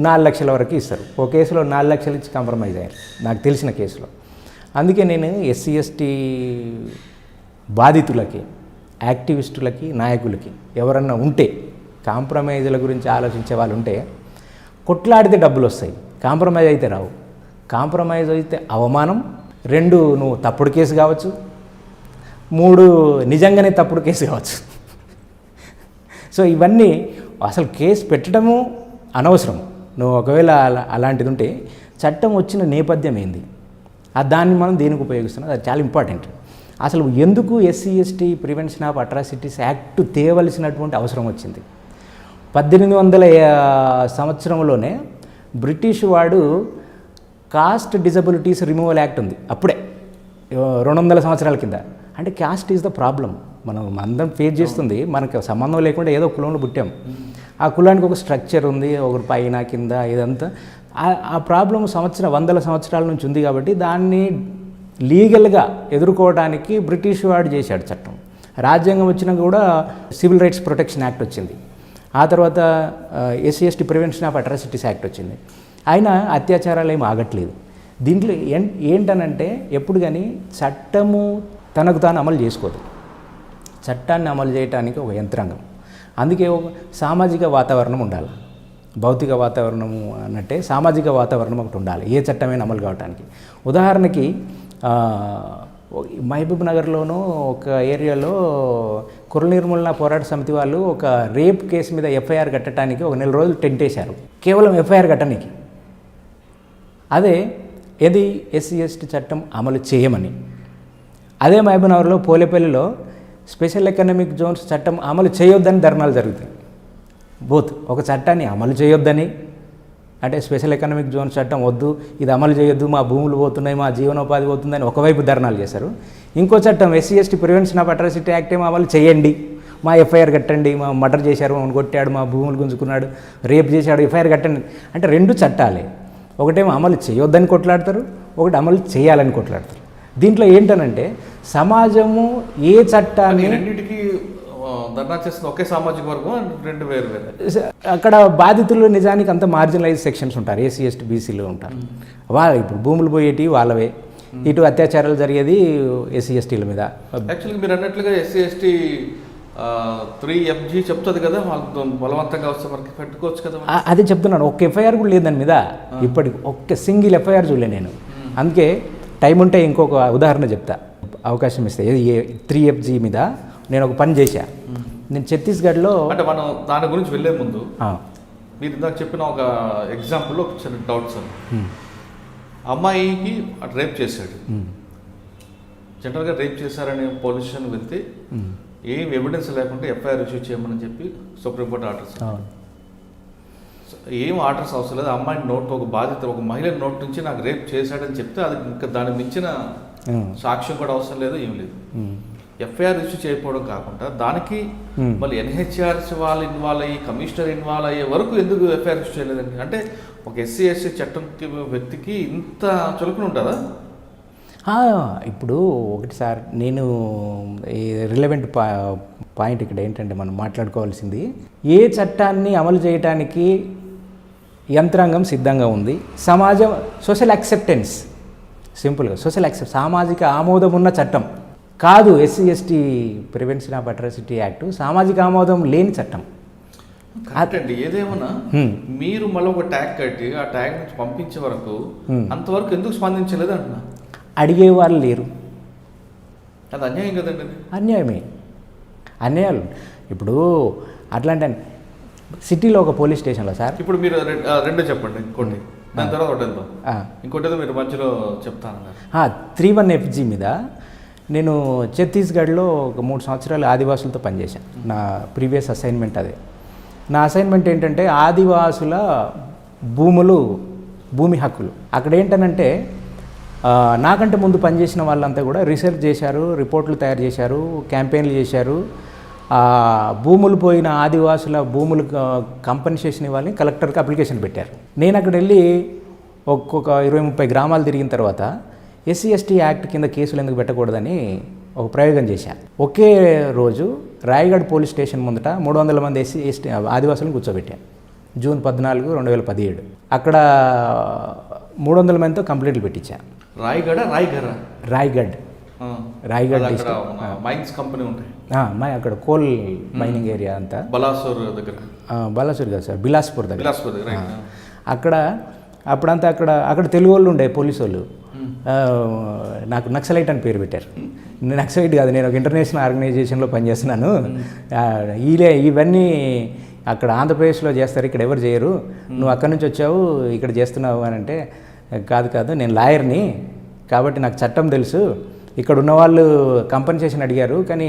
4 లక్షల వరకు ఇస్తారు. ఓ కేసులో 4 లక్షలు ఇచ్చి కాంప్రమైజ్ అయ్యారు నాకు తెలిసిన కేసులో. అందుకే నేను ఎస్సీ ఎస్టీ బాధితులకి, యాక్టివిస్టులకి, నాయకులకి ఎవరన్నా ఉంటే కాంప్రమైజ్ల గురించి ఆలోచించే వాళ్ళు ఉంటే, కొట్లాడితే డబ్బులు వస్తాయి, కాంప్రమైజ్ అయితే రావు. కాంప్రమైజ్ అయితే అవమానం, 2 నువ్వు తప్పుడు కేసు కావచ్చు, 3 నిజంగానే తప్పుడు కేసు కావచ్చు. సో ఇవన్నీ అసలు కేసు పెట్టడము అనవసరం. నువ్వు ఒకవేళ అలాంటిది ఉంటే చట్టం వచ్చిన నేపథ్యం ఏంది, దాన్ని మనం దేనికి ఉపయోగిస్తున్నాం, అది చాలా ఇంపార్టెంట్. అసలు ఎందుకు SC ST prevention of atrocities act తేవలసినటువంటి అవసరం వచ్చింది? 1800 సంవత్సరంలోనే బ్రిటిష్ వాడు కాస్ట్ డిజబిలిటీస్ రిమూవల్ యాక్ట్ ఉంది. అప్పుడే 200 సంవత్సరాల కింద. అంటే కాస్ట్ ఈజ్ ద ప్రాబ్లం. మనం అందరం ఫేస్ చేస్తుంది, మనకు సంబంధం లేకుండా ఏదో కులంలో పుట్టాం. ఆ కులానికి ఒక స్ట్రక్చర్ ఉంది, ఒకరు పైన కింద ఇదంతా. ఆ ప్రాబ్లం 100 సంవత్సరాల నుంచి ఉంది. కాబట్టి దాన్ని లీగల్గా ఎదుర్కోవడానికి బ్రిటిష్ వాడు చేశాడు చట్టం. రాజ్యాంగం వచ్చినాక కూడా సివిల్ రైట్స్ ప్రొటెక్షన్ యాక్ట్ వచ్చింది. ఆ తర్వాత SC ST prevention of atrocities act వచ్చింది. అయినా అత్యాచారాలు ఏమి ఆగట్లేదు. దీంట్లో ఏంటనంటే ఎప్పుడు కానీ చట్టము తనకు తాను అమలు చేసుకోదు. చట్టాన్ని అమలు చేయడానికి ఒక యంత్రాంగం, అందుకే ఒక సామాజిక వాతావరణం ఉండాలి. భౌతిక వాతావరణం అన్నట్టే సామాజిక వాతావరణం ఒకటి ఉండాలి ఏ చట్టమైనా అమలు కావడానికి. ఉదాహరణకి మహబూబ్ నగర్లోనూ ఒక ఏరియాలో కుల నిర్మూలన పోరాట సమితి వాళ్ళు ఒక రేప్ కేసు మీద ఎఫ్ఐఆర్ కట్టడానికి ఒక 4 రోజులు టెంట్ వేశారు, కేవలం ఎఫ్ఐఆర్ కట్టడానికి. అదే ఏది ఎస్సీ ఎస్టీ చట్టం అమలు చేయమని. అదే మహబూబ్ నగర్లో పోలేపల్లిలో స్పెషల్ ఎకనామిక్ జోన్స్ చట్టం అమలు చేయొద్దని ధర్నాలు జరుగుతాయి. బోత్ ఒక చట్టాన్ని అమలు చేయొద్దని, అంటే స్పెషల్ ఎకనామిక్ జోన్ చట్టం వద్దు, ఇది అమలు చేయొద్దు, మా భూములు పోతున్నాయి, మా జీవనోపాధి పోతుందని ఒకవైపు ధర్నాలు చేశారు. ఇంకో చట్టం SC ST prevention of atrocity act ఏమో అమలు చేయండి, మా ఎఫ్ఐఆర్ కట్టండి, మా మర్డర్ చేశారు, మమ్మల్ని కొట్టాడు, మా భూములు గుంజుకున్నాడు, రేప్ చేశాడు, ఎఫ్ఐఆర్ కట్టండి. అంటే 2 చట్టాలే, ఒకటేమో అమలు చేయొద్దని కొట్లాడతారు, ఒకటి అమలు చేయాలని కొట్లాడతారు. దీంట్లో ఏంటనంటే సమాజము ఏ చట్టాన్ని రెండింటికి ధర్నా చేసిన ఒకే సామాజిక వర్గం 2 వేరు వేరు. అక్కడ బాధితులు నిజానికి అంత మార్జినలైజ్ సెక్షన్స్ ఉంటారు, ఎస్సీ ఎస్టీ బీసీలో ఉంటారు. వాళ్ళు ఇప్పుడు భూములు పోయేటి వాళ్ళవే, ఇటు అత్యాచారాలు జరిగేది ఎస్సీ ఎస్టీల మీద. యాక్చువల్గా మీరు అన్నట్లుగా ఎస్సీ ఎస్టీ 3FG చెప్తుంది కదా, వాళ్ళతో బలవంతంగా వస్తే మనకి పెట్టుకోవచ్చు కదా. అదే చెప్తున్నాను, ఒక్క ఎఫ్ఐఆర్ కూడా లేదు దాని మీద ఇప్పటికి, ఒక్క సింగిల్ ఎఫ్ఐఆర్ చూడలే నేను. అందుకే టైం ఉంటే ఇంకొక ఉదాహరణ చెప్తా, అవకాశం ఇస్తే. 3FG మీద నేను ఒక పని చేశా. నేను ఛత్తీస్గఢ్లో, అంటే మనం దాని గురించి వెళ్ళే ముందు మీరు ఇందాక చెప్పిన ఒక ఎగ్జాంపుల్ ఒక చిన్న డౌట్ సార్. అమ్మాయికి రేప్ చేశాడు, జనరల్గా రేప్ చేశారని పోలీస్ స్టేషన్ వెళ్తే ఏం ఎవిడెన్స్ లేకుండా ఎఫ్ఐఆర్ ఇష్యూ చేయమని చెప్పి సుప్రీంకోర్టు ఆర్డర్స్. ఏం ఆర్డర్స్ అవసరం లేదు, అమ్మాయి నోట్ ఒక బాధిత ఒక మహిళ నోట్ నుంచి నాకు రేప్ చేశాడని చెప్తే అది ఇంకా దానికి మించిన సాక్ష్యం కూడా అవసరం లేదు, ఏం లేదు. ఎఫ్ఐఆర్ ఇష్యూ చేయకపోవడం కాకుండా దానికి మళ్ళీ ఎన్హెచ్ఆర్సీ వాళ్ళు ఇన్వాల్వ్ అయ్యి కమిషనర్ ఇన్వాల్వ్ అయ్యే వరకు ఎందుకు ఎఫ్ఐఆర్ ఇష్యూ చేయలేదండి? అంటే ఒక ఎస్సీ ఎస్టీ చట్టం వ్యక్తికి ఇంత చులకన ఉంటుందా? ఇప్పుడు ఒకటి సార్, నేను ఈ రిలవెంట్ పాయింట్ ఇక్కడ ఏంటంటే మనం మాట్లాడుకోవాల్సింది, ఏ చట్టాన్ని అమలు చేయడానికి యంత్రాంగం సిద్ధంగా ఉంది, సమాజం సోషల్ యాక్సెప్టెన్స్, సింపుల్గా సోషల్ యాక్సెప్ట్, సామాజిక ఆమోదం ఉన్న చట్టం కాదు. SC ST prevention of atrocity act సామాజిక ఆమోదం లేని చట్టం. అండి ఏదేమన్నా మీరు మళ్ళీ ఒక ట్యాగ్ కట్టి ఆ ట్యాగ్ నుంచి పంపించే వరకు అంతవరకు ఎందుకు స్పందించలేదు అంటున్నా? అడిగే వాళ్ళు లేరు. అది అన్యాయం కదండి. అన్యాయమే, అన్యాయాలు. ఇప్పుడు అట్లాంటి సిటీలో ఒక పోలీస్ స్టేషన్లో సార్, ఇప్పుడు మీరు 2 చెప్పండి, ఇంకోటి దాని తర్వాత ఒకటి వెళ్దాం, ఇంకోటి మీరు మధ్యలో చెప్తాను. 3-1FG మీద నేను ఛత్తీస్గఢ్లో ఒక 3 సంవత్సరాలు ఆదివాసులతో పనిచేశాను. నా ప్రీవియస్ అసైన్మెంట్ అదే. నా అసైన్మెంట్ ఏంటంటే ఆదివాసుల భూమి హక్కులు. అక్కడ ఏంటనంటే నాకంటే ముందు పనిచేసిన వాళ్ళంతా కూడా రీసెర్చ్ చేశారు, రిపోర్ట్లు తయారు చేశారు, క్యాంపెయిన్లు చేశారు. భూములు పోయిన ఆదివాసుల భూములు కంపెన్సేషన్ ఇవ్వాలని కలెక్టర్కి అప్లికేషన్ పెట్టారు. నేను అక్కడ వెళ్ళి ఒక్కొక్క 20-30 గ్రామాలు తిరిగిన తర్వాత ఎస్సీ ఎస్టీ యాక్ట్ కింద కేసులు ఎందుకు పెట్టకూడదని ఒక ప్రయోగం చేశాను. ఒకే రోజు రాయగఢ్ పోలీస్ స్టేషన్ ముందట 300 మంది ఎస్సీ ఎస్టీ ఆదివాసులను కూర్చోబెట్టాను, జూన్ 14, 2017. అక్కడ 300 మందితో కంప్లైంట్లు పెట్టించాను. రాయగఢ్ మైన్స్ కంపెనీ ఉంటాయి, అక్కడ కోల్ మైనింగ్ ఏరియా అంతా. బలాసూర్ దగ్గర, బలాసూర్ కాదు సార్, బిలాస్పూర్ దగ్గర. అక్కడ అప్పుడంతా అక్కడ తెలుగు వాళ్ళు ఉండే పోలీసు వాళ్ళు. నాకు నక్సలైట్ అని పేరు పెట్టారు. నక్సలైట్ కాదు, నేను ఒక ఇంటర్నేషనల్ ఆర్గనైజేషన్లో పనిచేస్తున్నాను. ఇవన్నీ అక్కడ ఆంధ్రప్రదేశ్లో చేస్తారు, ఇక్కడ ఎవరు చేయరు, నువ్వు అక్కడి నుంచి వచ్చావు ఇక్కడ చేస్తున్నావు అని అంటే, కాదు నేను లాయర్ని కాబట్టి నాకు చట్టం తెలుసు, ఇక్కడ ఉన్నవాళ్ళు కంపెన్సేషన్ అడిగారు, కానీ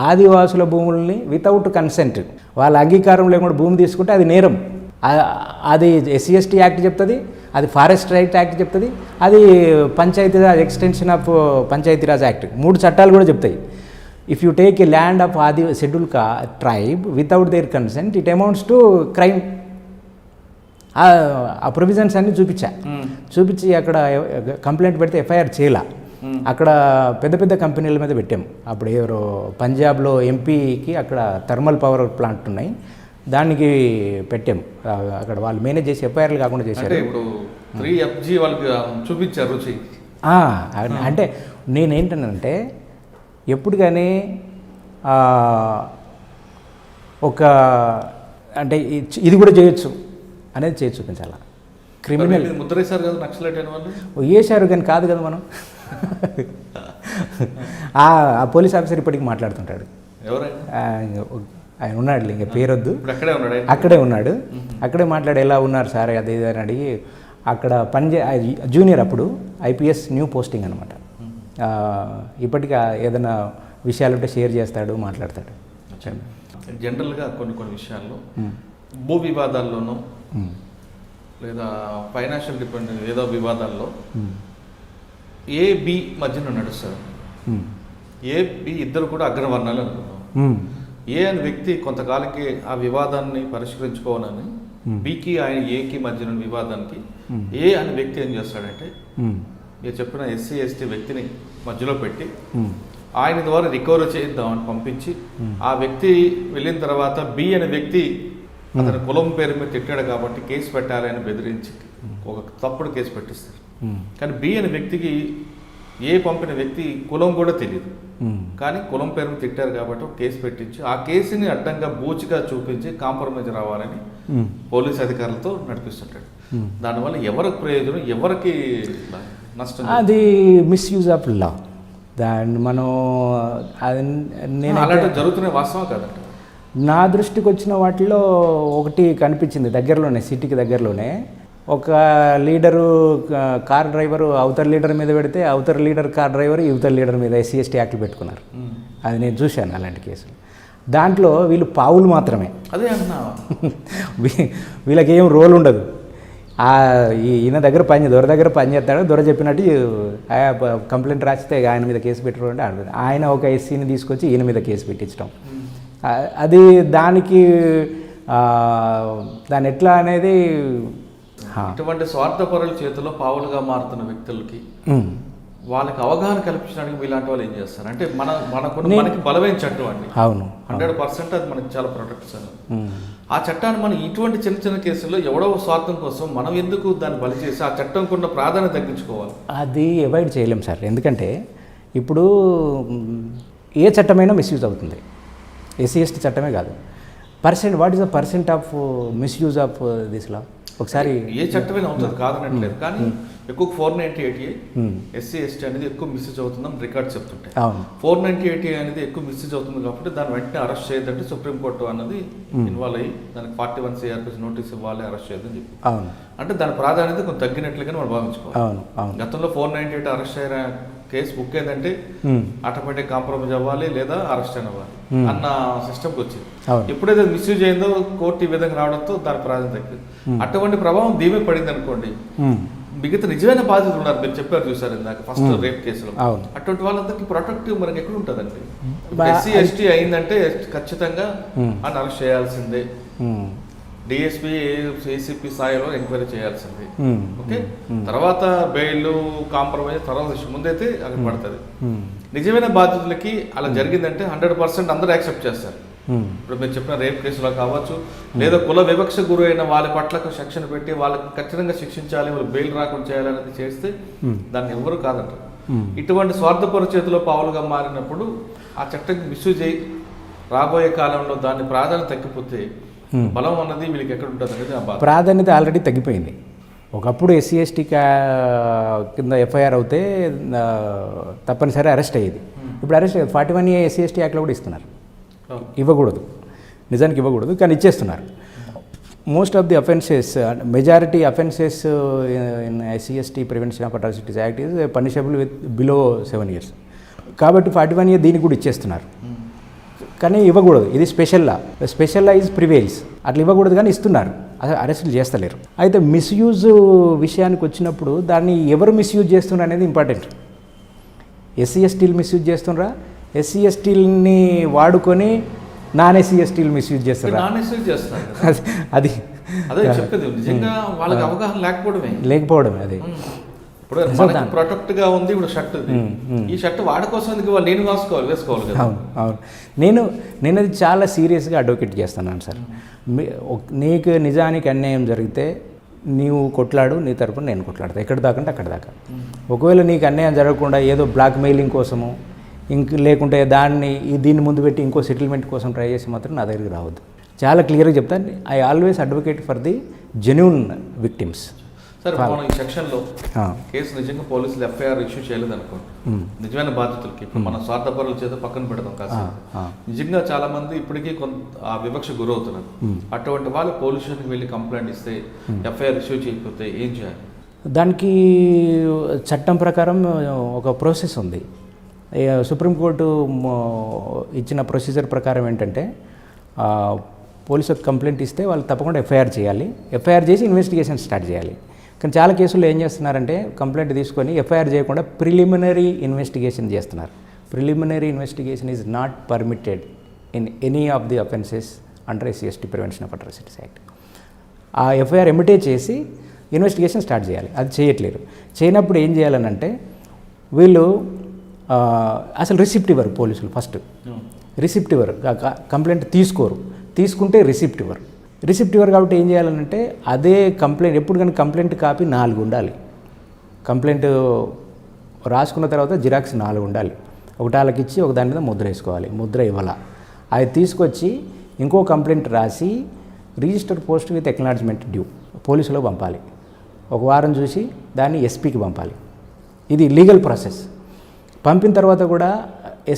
ఆదివాసుల భూముల్ని వితౌట్ కన్సెంట్, వాళ్ళ అంగీకారం లేకుండా భూమి తీసుకుంటే అది నేరం. అది ఎస్సీ ఎస్టీ యాక్ట్ చెప్తుంది, అది ఫారెస్ట్ రైట్ యాక్ట్ చెప్తుంది, అది Panchayati Raj extension of Panchayati Raj act, 3 చట్టాలు కూడా చెప్తాయి. If you take a land of schedule tribe without their consent it amounts to crime. ఆ ప్రొవిజన్స్ అన్నీ చూపించి అక్కడ కంప్లైంట్ పెడితే ఎఫ్ఐఆర్ చేయాల. అక్కడ పెద్ద కంపెనీల మీద పెట్టాం. అప్పుడు ఎవరో పంజాబ్లో ఎంపీకి అక్కడ థర్మల్ పవర్ ప్లాంట్ ఉన్నాయి, దానికి పెట్టాం. అక్కడ వాళ్ళు మేనేజ్ చేసి ఎఫ్ఐఆర్లు కాకుండా చేశారు. ఇప్పుడు 3FG వాళ్ళకి చూపించారు రుచి. అంటే నేనేంటనంటే ఎప్పుడు కానీ ఒక అంటే ఇది కూడా చేయొచ్చు అనేది చేసి చూపించాలి. క్రిమినల్ ముద్రేశారు కదా నక్సలైట్ అయిన వాళ్ళు, వేసారు కానీ కాదు కదా మనం. ఆ పోలీస్ ఆఫీసర్ ఇప్పటికి మాట్లాడుతుంటాడు. ఆయన ఉన్నాడు, ఇంకా పేరొద్దు, అక్కడే ఉన్నాడు. అక్కడే మాట్లాడి ఎలా ఉన్నారు సార్ అది ఇది అని అడిగి అక్కడ జూనియర్ అప్పుడు ఐపీఎస్ న్యూ పోస్టింగ్ అనమాట. ఇప్పటికీ ఏదైనా విషయాలు ఉంటే షేర్ చేస్తాడు, మాట్లాడతాడు. జనరల్గా కొన్ని విషయాల్లో భూ వివాదాల్లోనూ లేదా ఫైనాన్షియల్ డిపెండెన్స్ ఏదో వివాదాల్లో ఏ బి మధ్యన నడుస్తారు. ఏ బి ఇద్దరు కూడా అగ్రవర్ణాలు అనుకున్నాం. ఏ అనే వ్యక్తి కొంతకాలకి ఆ వివాదాన్ని పరిష్కరించుకోవాలని బికి ఆయన ఏకి మధ్యన వివాదానికి ఏ అనే వ్యక్తి ఏం చేస్తాడంటే మీరు చెప్పిన ఎస్సీ ఎస్టీ వ్యక్తిని మధ్యలో పెట్టి ఆయన ద్వారా రికవరీ చేద్దామని పంపించి ఆ వ్యక్తి వెళ్ళిన తర్వాత బి అనే వ్యక్తి అతని కులం పేరు మీద తిట్టాడు కాబట్టి కేసు పెట్టాలి అని బెదిరించి ఒక తప్పుడు కేసు పెట్టిస్తారు. కానీ బి అనే వ్యక్తికి ఏ పంపిన వ్యక్తి కులం కూడా తెలియదు, కానీ కులం పేరు మీద తిట్టారు కాబట్టి ఒక కేసు పెట్టించి ఆ కేసుని అడ్డంగా బూచిగా చూపించి కాంప్రమైజ్ రావాలని పోలీస్ అధికారులతో నడిపిస్తుంటాడు. దానివల్ల ఎవరికి ప్రయోజనం, ఎవరికి నష్టం? అది మిస్యూజ్ ఆఫ్ లా. దాన్ని మనం నేను అలాంటి జరుగుతున్న వాస్తవం కాదంట. నా దృష్టికి వచ్చిన వాటిలో ఒకటి కనిపించింది, దగ్గరలోనే సిటీకి దగ్గరలోనే ఒక లీడరు కార్ డ్రైవరు అవతల లీడర్ మీద పెడితే అవతల లీడర్ కార్ డ్రైవర్ యువతల లీడర్ మీద ఎస్సీ ఎస్టీ యాక్ట్లు పెట్టుకున్నారు. అది నేను చూశాను అలాంటి కేసులు. దాంట్లో వీళ్ళు పావులు మాత్రమే, అదే అన్నా వీళ్ళకి ఏం రోల్ ఉండదు. ఈయన దగ్గర దొర దగ్గర పని చేస్తాడు, దొర చెప్పినట్టు కంప్లైంట్ రాస్తే ఆయన మీద కేసు పెట్టడం అంటే ఆయన ఒక ఎస్సీని తీసుకొచ్చి ఈయన మీద కేసు పెట్టించడం. అది దాన్ని ఎట్లా అనేది ఇటువంటి స్వార్థపరుల చేతిలో పావులుగా మారుతున్న వ్యక్తులకి వాళ్ళకి అవగాహన కల్పించడానికి ఇలాంటి వాళ్ళు ఏం చేస్తారు అంటే మనకి బలమైన చట్టం అండి. అవును, 100% అది మనకి చాలా ప్రొటెక్ట్స్. ఆ చట్టాన్ని మనం ఇటువంటి చిన్న కేసుల్లో ఎవడో స్వార్థం కోసం మనం ఎందుకు దాన్ని బలి చేసి ఆ చట్టంకు ఉన్న ప్రాధాన్యత తగ్గించుకోవాలి? అది అవాయిడ్ చేయలేం సార్. ఎందుకంటే ఇప్పుడు ఏ చట్టమైనా మిస్యూజ్ అవుతుంది. ఎస్సీ ఎస్టీ చట్టమే కాదు. What is the percent of misuse of this law? ఒకసారి ఏ చట్టమైనా అవుతుంది కాదనట్లేదు, కానీ ఎక్కువ 498A ఎస్సీ ఎస్టీ అనేది ఎక్కువ మిస్యూజ్ అవుతుందని రికార్డ్స్ చెప్తుంటాయి. 498A అనేది ఎక్కువ మిస్యూజ్ అవుతుంది కాబట్టి దాన్ని వెంటనే అరెస్ట్ చేయదంటే సుప్రీంకోర్టు అన్నది ఇన్వాల్వ్ అయ్యి దానికి 41 CRPC నోటీస్ ఇవ్వాలి, అరెస్ట్ చేయదని చెప్పి. అంటే దాని ప్రాధాన్యత కొంచెం తగ్గినట్లుగానే మనం భావించుకోవాలి. గతంలో 498 అరెస్ట్ అయిన కేసు బుక్ ఏంటంటే ఆటోమేటిక్ కాంప్రమైజ్ అవ్వాలి లేదా అరెస్ట్ అవ్వాలి అన్న సిస్టమ్కి వచ్చింది. ఎప్పుడైతే మిస్యూజ్ అయిందో కోర్టు ఈ విధంగా రావడంతో దాని ప్రాధాన్యత తగ్గింది. అటువంటి ప్రభావం దీమే పడింది అనుకోండి, మిగతా నిజమైన బాధ్యతలు ఉన్నారు. మీరు చెప్పారు చూసారు ఇందాక ఫస్ట్ రేప్ కేసులో, అటువంటి వాళ్ళందరికీ ప్రొటెక్టివ్ మనకి ఎక్కడ ఉంటుందండి? ఎస్సీ ఎస్టీ అయిందంటే ఖచ్చితంగా అని అరెస్ట్ చేయాల్సిందే, డిఎస్పీ ఏసీపీ స్థాయిలో ఎంక్వైరీ చేయాల్సింది. ఓకే, తర్వాత బెయిల్ కాంప్రమైజ్ తర్వాత ముందైతే అక్కడ పడుతుంది. నిజమైన బాధ్యతలకి అలా జరిగిందంటే 100% అందరూ యాక్సెప్ట్ చేస్తారు. ఇప్పుడు మీరు చెప్పిన రేప్ కేసులో కావచ్చు, లేదా కుల వివక్ష గురి అయిన వాళ్ళ పట్లకు సెక్షన్ పెట్టి వాళ్ళకి ఖచ్చితంగా శిక్షించాలి, వాళ్ళు బెయిల్ రాకుండా చేయాలనేది చేస్తే దాన్ని ఎవరు కాదంటారు. ఇటువంటి స్వార్థపర చేతిలో పావులుగా మారినప్పుడు ఆ చట్టం మిస్యూజ్ అయ్యి రాబోయే కాలంలో దాని ప్రాధాన్యత తగ్గిపోతే బలం అన్నది వీళ్ళకి ఎక్కడ ఉంటుంది అనేది ప్రాధాన్యత ఆల్రెడీ తగ్గిపోయింది. ఒకప్పుడు ఎస్సీ ఎస్టీ కింద ఎఫ్ఐఆర్ అవుతే తప్పనిసరి అరెస్ట్ అయ్యేది. ఇప్పుడు అరెస్ట్ 41A ఎస్సీ ఎస్టీ యాక్ట్లో కూడా ఇస్తున్నారు. ఇవ్వకూడదు, నిజానికి ఇవ్వకూడదు, కానీ ఇచ్చేస్తున్నారు. Most of the offences, majority offences in SC ST prevention of atrocities act is punishable with below 7 years. కాబట్టి 41A దీనికి కూడా ఇచ్చేస్తున్నారు, కానీ ఇవ్వకూడదు. ఇది స్పెషల్ లా ఈజ్ ప్రివేల్స్. అట్లా ఇవ్వకూడదు కానీ ఇస్తున్నారు, అసలు అరెస్టులు చేస్తలేరు. అయితే మిస్యూజ్ విషయానికి వచ్చినప్పుడు దాన్ని ఎవరు మిస్యూజ్ చేస్తున్నారు అనేది ఇంపార్టెంట్. ఎస్సీ ఎస్టీలు మిస్యూజ్ చేస్తున్నారా, ఎస్సీ ఎస్టీలని వాడుకొని నాన్ ఎస్సీ ఎస్టీలు మిస్యూజ్ చేస్తున్నారా? అది లేకపోవడమే. అది ఇప్పుడు ప్రొటెక్ట్ గా ఉంది. ఇప్పుడు షర్ట్, ఈ షర్ట్ వాడుకోసం నేను వేసుకోవాలి కదా. అవును, నేను అది చాలా సీరియస్గా అడ్వకేట్ చేస్తున్నాను సార్. నీకు నిజానికి అన్యాయం జరిగితే నీవు కొట్లాడు, నీ తరపున నేను కొట్లాడతా, ఎక్కడ దాకా అంటే అక్కడ దాకా. ఒకవేళ నీకు అన్యాయం జరగకుండా ఏదో బ్లాక్ మెయిలింగ్ కోసము లేకుంటే దీన్ని ముందు పెట్టి ఇంకో సెటిల్మెంట్ కోసం ట్రై చేసి మాత్రం నా దగ్గరికి రావద్దు. చాలా క్లియర్గా చెప్తాను, I always advocate for the genuine victims. Sir మనం ఈ సెక్షన్లో కేసు నిజంగా పోలీసులు ఎఫ్ఐఆర్ ఇష్యూ చేయలేదు అనుకోండి, నిజమైన బాధితులకి ఇప్పుడు మన స్వార్థపరుల చేత పక్కన పెడతాం కాదు, నిజంగా చాలా మంది ఇప్పటికీ కొంత ఆ వివక్ష గురవుతున్నారు. అటువంటి వాళ్ళు పోలీస్ స్టేషన్కి వెళ్ళి కంప్లైంట్ ఇస్తే ఎఫ్ఐఆర్ ఇష్యూ చేయకపోతే ఏం చేయాలి? దానికి చట్టం ప్రకారం ఒక ప్రాసెస్ ఉంది. సుప్రీంకోర్టు ఇచ్చిన ప్రొసీజర్ ప్రకారం ఏంటంటే పోలీసులకు కంప్లైంట్ ఇస్తే వాళ్ళు తప్పకుండా ఎఫ్ఐఆర్ చేయాలి. ఎఫ్ఐఆర్ చేసి ఇన్వెస్టిగేషన్ స్టార్ట్ చేయాలి. కానీ చాలా కేసుల్లో ఏం చేస్తున్నారంటే కంప్లైంట్ తీసుకొని ఎఫ్ఐఆర్ చేయకుండా ప్రిలిమినరీ ఇన్వెస్టిగేషన్ చేస్తున్నారు. Preliminary investigation is not permitted in any of the offences under SC/ST prevention of atrocities act. ఆ ఎఫ్ఐఆర్ ఎమిటే చేసి ఇన్వెస్టిగేషన్ స్టార్ట్ చేయాలి. అది చేయట్లేదు. చేయనప్పుడు ఏం చేయాలనంటే వీళ్ళు అసలు రిసిప్ట్ ఇవ్వరు పోలీసులు. ఫస్ట్ రిసిప్ట్ ఇవ్వరు, కంప్లైంట్ తీసుకుంటే రిసిప్ట్ ఇవ్వరు కాబట్టి ఏం చేయాలనంటే అదే కంప్లైంట్ ఎప్పుడు కానీ కంప్లైంట్ కాపీ 4 ఉండాలి. కంప్లైంట్ రాసుకున్న తర్వాత జిరాక్స్ 4 ఉండాలి. ఒకటి వాళ్ళకి ఇచ్చి ఒక దాని మీద ముద్ర వేసుకోవాలి. ముద్ర ఇవ్వాల. అది తీసుకొచ్చి ఇంకో కంప్లైంట్ రాసి register post with acknowledgement due పోలీసులో పంపాలి. ఒక వారం చూసి దాన్ని SPకి పంపాలి. ఇది లీగల్ ప్రాసెస్. పంపిన తర్వాత కూడా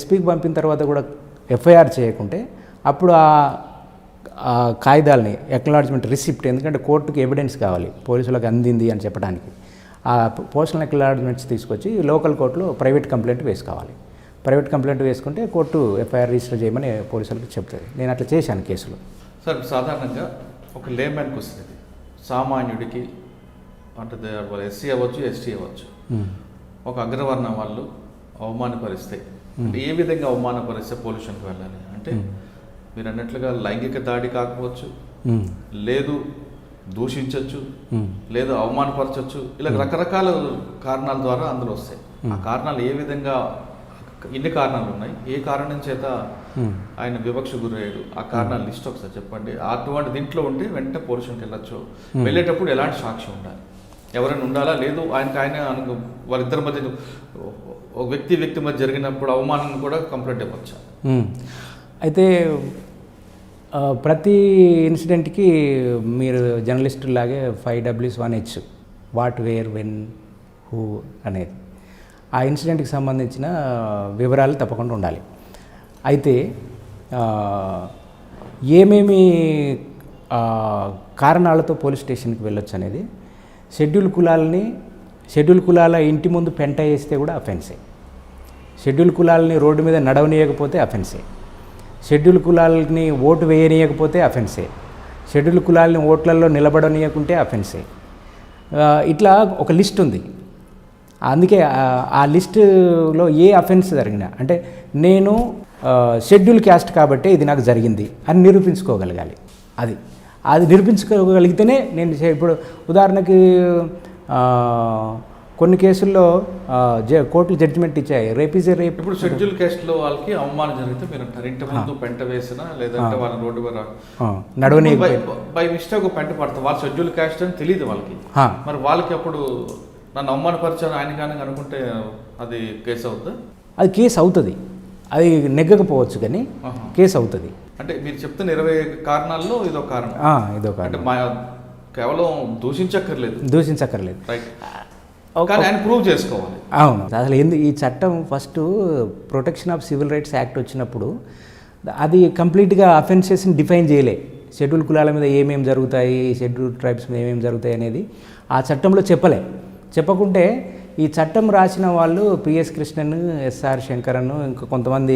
SPకి పంపిన తర్వాత కూడా ఎఫ్ఐఆర్ చేయకుంటే అప్పుడు ఆ కాగితాలని ఎక్నాలజ్మెంట్ రిసిప్ట్, ఎందుకంటే కోర్టుకి ఎవిడెన్స్ కావాలి పోలీసులకు అందింది అని చెప్పడానికి, ఆ పోస్టల్ ఎక్నాలజ్మెంట్స్ తీసుకొచ్చి లోకల్ కోర్టులో ప్రైవేట్ కంప్లైంట్ వేసుకోవాలి. ప్రైవేట్ కంప్లైంట్ వేసుకుంటే కోర్టు ఎఫ్ఐఆర్ రిజిస్టర్ చేయమని పోలీసులకు చెప్తుంది. నేను అట్లా చేశాను కేసులో. సార్ సాధారణంగా ఒక లేమ్యాన్కి వస్తుంది, సామాన్యుడికి అంటే SC అవ్వచ్చు ST అవ్వచ్చు, ఒక అగ్రవర్ణ వాళ్ళు అవమానపరిస్తే ఏ విధంగా అవమానపరిస్తే పోలీస్ స్టేషన్కి వెళ్ళాలి అంటే మీరు అన్నట్లుగా లైంగిక దాడి కాకపోవచ్చు, లేదు దూషించవచ్చు, లేదు అవమానపరచవచ్చు, ఇలా రకరకాల కారణాల ద్వారా అందులో వస్తాయి. ఆ కారణాలు ఏ విధంగా, ఎన్ని కారణాలు ఉన్నాయి, ఏ కారణం చేత ఆయన వివక్ష గురయ్యాడు, ఆ కారణాలు లిస్ట్ ఒకసారి చెప్పండి. అటువంటి దీంట్లో ఉంటే వెంటనే పోలీస్ స్టేషన్కి వెళ్ళొచ్చు. వెళ్ళేటప్పుడు ఎలాంటి సాక్ష్యం ఉండాలి, ఎవరైనా ఉండాలా, లేదు ఆయన వాళ్ళిద్దరి మధ్య ఒక వ్యక్తి మధ్య జరిగినప్పుడు అవమానం కూడా కంప్లైంట్ ఇవ్వచ్చా? అయితే ప్రతి ఇన్సిడెంట్కి మీరు జర్నలిస్టులాగే 5W1H what, where, when, who అనేది ఆ ఇన్సిడెంట్కి సంబంధించిన వివరాలు తప్పకుండా ఉండాలి. అయితే ఏమేమి కారణాలతో పోలీస్ స్టేషన్కి వెళ్ళొచ్చు అనేది, షెడ్యూల్ కులాల ఇంటి ముందు పెంట వేస్తే కూడా అఫెన్సే. షెడ్యూల్ కులాలని రోడ్డు మీద నడవనీయకపోతే అఫెన్సే. షెడ్యూల్ కులాలని ఓటు వేయనీయకపోతే అఫెన్సే. షెడ్యూల్ కులాలని ఓట్లలో నిలబడనీయకుంటే అఫెన్సే. ఇట్లా ఒక లిస్ట్ ఉంది. అందుకే ఆ లిస్టులో ఏ అఫెన్స్ జరిగినా అంటే నేను షెడ్యూల్ క్యాస్ట్ కాబట్టి ఇది నాకు జరిగింది అని నిరూపించుకోగలగాలి. అది నిరూపించుకోగలిగితేనే నేను ఇప్పుడు ఉదాహరణకి కొన్ని కేసుల్లో కోర్టులు జడ్జిమెంట్ ఇచ్చాయి, రేప్ ఈజ్ ఏ రేప్. ఇప్పుడు షెడ్యూల్ క్యాస్ట్లో వాళ్ళకి అవమానం జరిగితే మీరు అంటారు ఇంటి ముందు పెంట వేసినా లేదంటే వాళ్ళ రోడ్డు నడవని బై మిస్టేక్ పెంట పడతారు, వాళ్ళు షెడ్యూల్ క్యాస్ట్ అని తెలియదు వాళ్ళకి, మరి వాళ్ళకి అప్పుడు నన్ను అవమానపరిచాను ఆయన కానీ అనుకుంటే అది కేసు అవుతుందా? అది కేసు అవుతుంది, అది నెగ్గకపోవచ్చు కానీ కేసు అవుతుంది. అంటే మీరు చెప్తున్న 20 కారణాల్లో ఇదొక కారణం. అంటే కేవలం దూషించక్కర్లేదు రైట్, కానీ ఆయన ప్రూవ్ చేసుకోవాలి. అవును. అసలు ఈ చట్టం first protection of civil rights act వచ్చినప్పుడు అది కంప్లీట్గా అఫెన్సెస్ని డిఫైన్ చేయలే. షెడ్యూల్ కులాల మీద ఏమేమి జరుగుతాయి, షెడ్యూల్ ట్రైబ్స్ మీద ఏమేమి జరుగుతాయి అనేది ఆ చట్టంలో చెప్పకుంటే ఈ చట్టం రాసిన వాళ్ళు PS కృష్ణన్, SR శంకరన్, ఇంకా కొంతమంది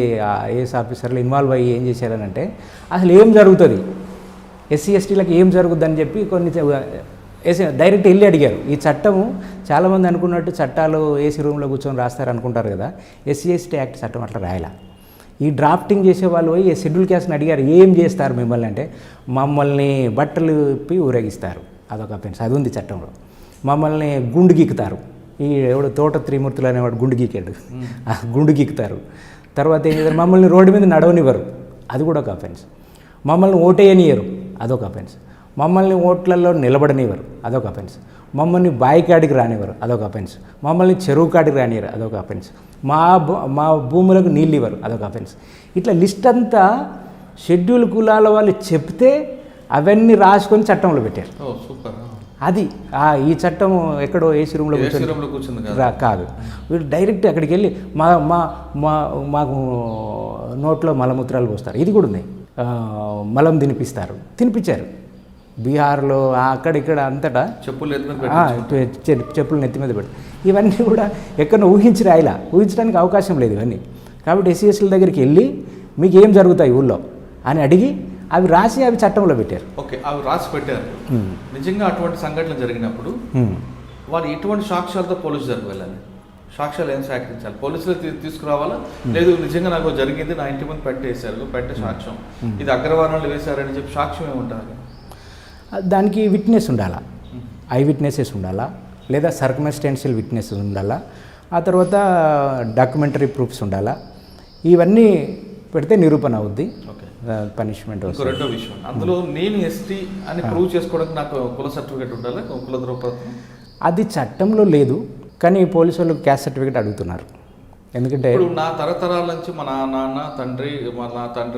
ఐఏఎస్ ఆఫీసర్లు ఇన్వాల్వ్ అయ్యి ఏం చేశారనంటే అసలు ఏం జరుగుతుంది, SC/STలకు ఏం జరుగుద్దని చెప్పి కొన్ని డైరెక్ట్ వెళ్ళి అడిగారు. ఈ చట్టము చాలామంది అనుకున్నట్టు చట్టాలు ఏసీ రూమ్లో కూర్చొని రాస్తారు అనుకుంటారు కదా, SC/ST యాక్ట్ చట్టం అట్లా రాయాల. ఈ డ్రాఫ్టింగ్ చేసే వాళ్ళు పోయి షెడ్యూల్ క్యాస్ట్ని అడిగారు, ఏం చేస్తారు మిమ్మల్ని అంటే మమ్మల్ని బట్టలు ఇప్పి ఊరేగిస్తారు, అదొక అఫెన్స్, అది ఉంది చట్టంలో. మమ్మల్ని గుండు గీకుతారు, ఈ ఎవడు తోట త్రిమూర్తులు అనేవాడు గుండు గీకాడు, గుండు గీకుతారు. తర్వాత ఏం చేస్తారు, మమ్మల్ని రోడ్డు మీద నడవనివ్వరు, అది కూడా ఒక అఫెన్స్. మమ్మల్ని ఓటేయనియరు, అదొక అఫెన్స్. మమ్మల్ని ఓట్లలో నిలబడనివ్వరు, అదొక అఫెన్స్. మమ్మల్ని బాయికాడికి రానివ్వరు, అదొక అఫెన్స్. మమ్మల్ని చెరువు కాడికి రానివ్వరు, అదొక అఫెన్స్. మా భూములకు నీళ్ళు ఇవ్వరు, అదొక అఫెన్స్. ఇట్లా లిస్ట్ అంతా షెడ్యూల్ కులాల వాళ్ళు చెప్తే అవన్నీ రాసుకొని చట్టంలో పెట్టారు. సూపర్. అది ఈ చట్టం ఎక్కడో ఏసీ రూమ్లో కూర్చుంది కాదు. వీళ్ళు డైరెక్ట్ అక్కడికి వెళ్ళి మాకు నోట్లో మలమూత్రాలు పోస్తారు. ఇది కూడా ఉన్నాయి. మలం తినిపించారు బీహార్లో అక్కడిక్కడ అంతటా చెప్పులు నెత్తి మీద పెట్టి ఇవన్నీ కూడా ఎక్కడో ఊహించడానికి అవకాశం లేదు ఇవన్నీ. కాబట్టి ఎస్సీఎస్ల దగ్గరికి వెళ్ళి మీకు ఏం జరుగుతాయి ఊళ్ళో అని అడిగి అవి రాసి అవి చట్టంలో పెట్టారు. ఓకే, అవి రాసి పెట్టారు. నిజంగా అటువంటి సంఘటనలు జరిగినప్పుడు వాళ్ళు ఎటువంటి సాక్ష్యాలతో పోలీసు దగ్గరికి వెళ్ళాలి? సాక్ష్యాలు ఏం సేకరించాలి? పోలీసులు తీసుకురావాలా? లేదు నిజంగా నాకు జరిగింది, నా ఇంటి ముందు పెట్టే సాక్ష్యం, ఇది అగ్రవర్ణాలు వేశారని చెప్పి సాక్ష్యం ఏముంటుంది? దానికి విట్నెస్ ఉండాలా, ఐ విట్నెసెస్ ఉండాలా, లేదా సర్కమ్స్టాన్షియల్ విట్నెస్ ఉండాలా, ఆ తర్వాత డాక్యుమెంటరీ ప్రూఫ్స్ ఉండాలా. ఇవన్నీ పెడితే నిరూపణ అవుద్ది, పనిష్మెంట్. రెండో విషయం, అందులో నేను ఎస్టీ అని ప్రూవ్ చేసుకోవడానికి నాకు కుల సర్టిఫికేట్ ఉండాలి, కుల ధ్రువపత్రం. అది చట్టంలో లేదు, కానీ పోలీసు వాళ్ళు క్యాస్ట్ సర్టిఫికేట్ అడుగుతున్నారు. ఎందుకంటే ఇప్పుడు నా తరతరాల నుంచి మా నాన్న నా తండ్రి